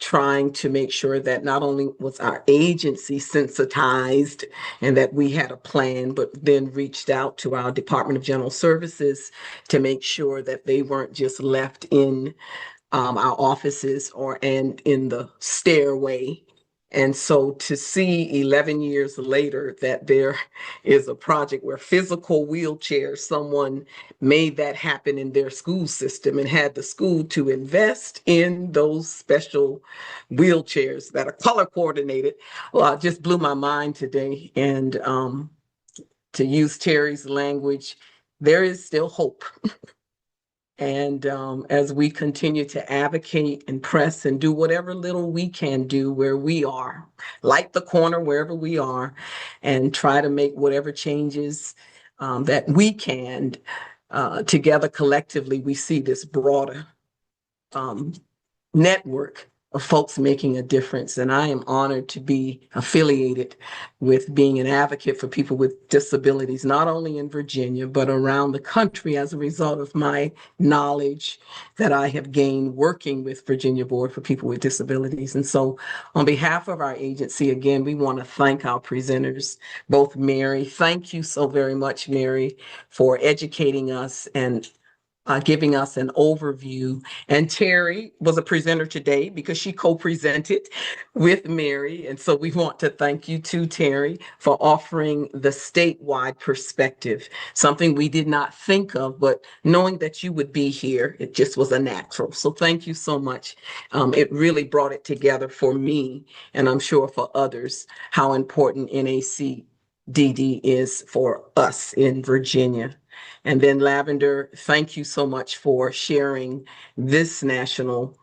trying to make sure that not only was our agency sensitized and that we had a plan, but then reached out to our Department of General Services to make sure that they weren't just left in our offices or and in the stairway. And so to see 11 years later that there is a project where physical wheelchairs, someone made that happen in their school system and had the school to invest in those special wheelchairs that are color coordinated, well, it just blew my mind today. And to use Terry's language, there is still hope. And as we continue to advocate and press and do whatever little we can do where we are, light the corner wherever we are, and try to make whatever changes that we can together collectively, we see this broader network of folks making a difference. And I am honored to be affiliated with being an advocate for people with disabilities, not only in Virginia, but around the country as a result of my knowledge that I have gained working with Virginia Board for People with Disabilities. And so on behalf of our agency, again, we want to thank our presenters, both Mary. Thank you so very much, Mary, for educating us and giving us an overview. And Terry was a presenter today because she co-presented with Mary. And so we want to thank you too, Terry, for offering the statewide perspective, something we did not think of, but knowing that you would be here, it just was a natural. So thank you so much. It really brought it together for me, and I'm sure for others, how important NACDD is for us in Virginia. And then Lavender, thank you so much for sharing this national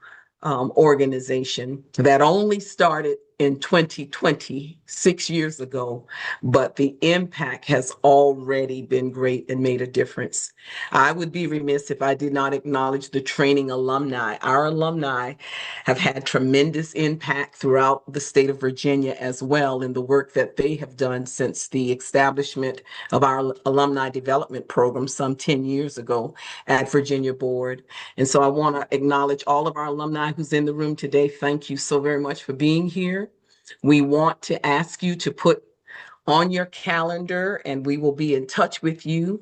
organization that only started in 2020, 6 years ago, but the impact has already been great and made a difference. I would be remiss if I did not acknowledge the training alumni. Our alumni have had tremendous impact throughout the state of Virginia as well in the work that they have done since the establishment of our alumni development program some 10 years ago at Virginia Board. And so I want to acknowledge all of our alumni who's in the room today. Thank you so very much for being here. We want to ask you to put on your calendar, and we will be in touch with you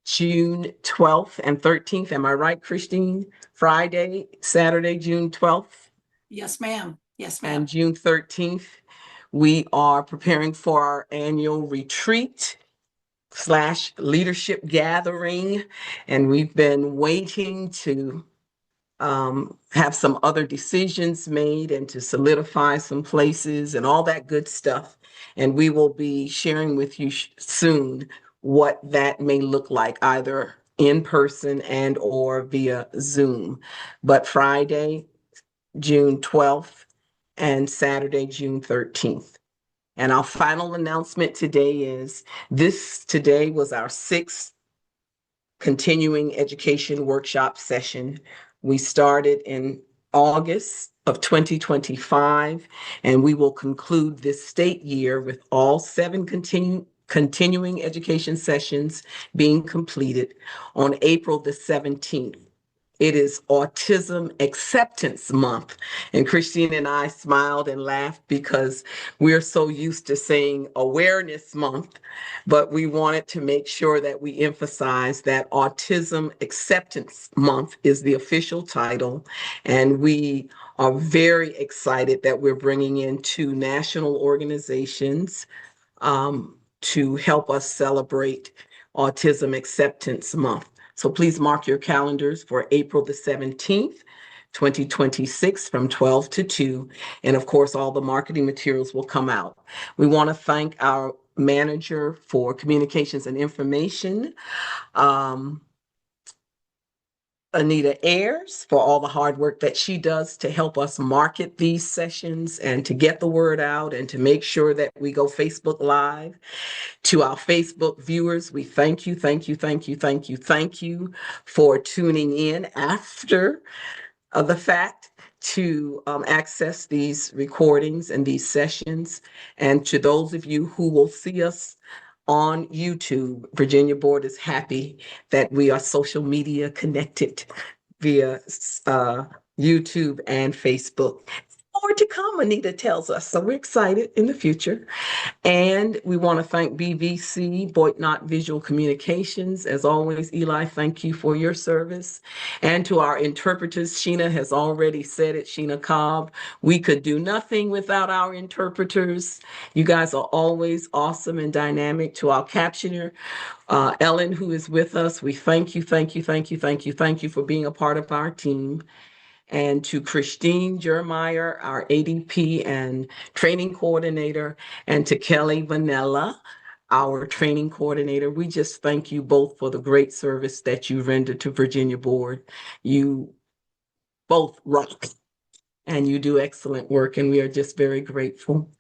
June 12th and 13th. Am I right, Christine? Friday, Saturday, June 12th. Yes, ma'am. Yes, ma'am. And June 13th, we are preparing for our annual retreat / leadership gathering. And we've been waiting to have some other decisions made and to solidify some places and all that good stuff. And we will be sharing with you soon what that may look like, either in person and or via Zoom. But Friday, June 12th and Saturday, June 13th. And our final announcement today is today was our 6th continuing education workshop session. We started in August of 2025, and we will conclude this state year with all 7 continuing education sessions being completed on April the 17th. It is Autism Acceptance Month. And Christine and I smiled and laughed because we're so used to saying Awareness Month, but we wanted to make sure that we emphasize that Autism Acceptance Month is the official title. And we are very excited that we're bringing in 2 national organizations to help us celebrate Autism Acceptance Month. So please mark your calendars for April the 17th, 2026 from 12 to 2. And of course, all the marketing materials will come out. We want to thank our Manager for Communications and Information, Anita Ayers, for all the hard work that she does to help us market these sessions and to get the word out and to make sure that we go Facebook Live. To our Facebook viewers, we thank you, thank you, thank you, thank you, thank you for tuning in after the fact to access these recordings and these sessions. And to those of you who will see us on YouTube, Virginia Board is happy that we are social media connected via YouTube and Facebook. More to come, Anita tells us. So we're excited in the future. And we want to thank BBC, Boydnott Visual Communications. As always, Eli, thank you for your service. And to our interpreters, Sheena has already said it, Sheena Cobb. We could do nothing without our interpreters. You guys are always awesome and dynamic. To our captioner, Ellen, who is with us, we thank you, thank you, thank you, thank you, thank you for being a part of our team. And to Christine Jeremiah, our ADP and training coordinator, and to Kelly Vanella, our training coordinator, we just thank you both for the great service that you rendered to Virginia Board. You both rock and you do excellent work, and we are just very grateful.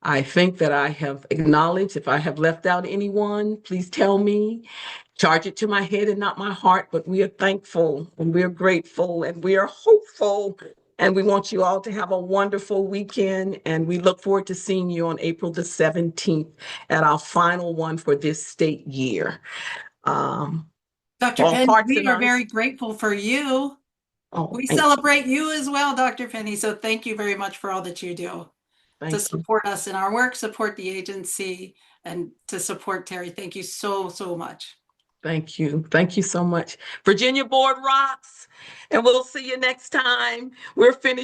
I think that I have acknowledged. If I have left out anyone, please tell me. Charge it to my head and not my heart, but we are thankful and we're grateful and we are hopeful. And we want you all to have a wonderful weekend. And we look forward to seeing you on April the 17th at our final one for this state year. Dr. All Penny, hearts we and are minds. very grateful for you. Oh, We thank celebrate you as well, Dr. Penny. So thank you very much for all that you do to you. support us in our work, support the agency, and to support Terry. Thank you so, so much. Thank you. Thank you so much. Virginia Board rocks. And we'll see you next time. We're finished.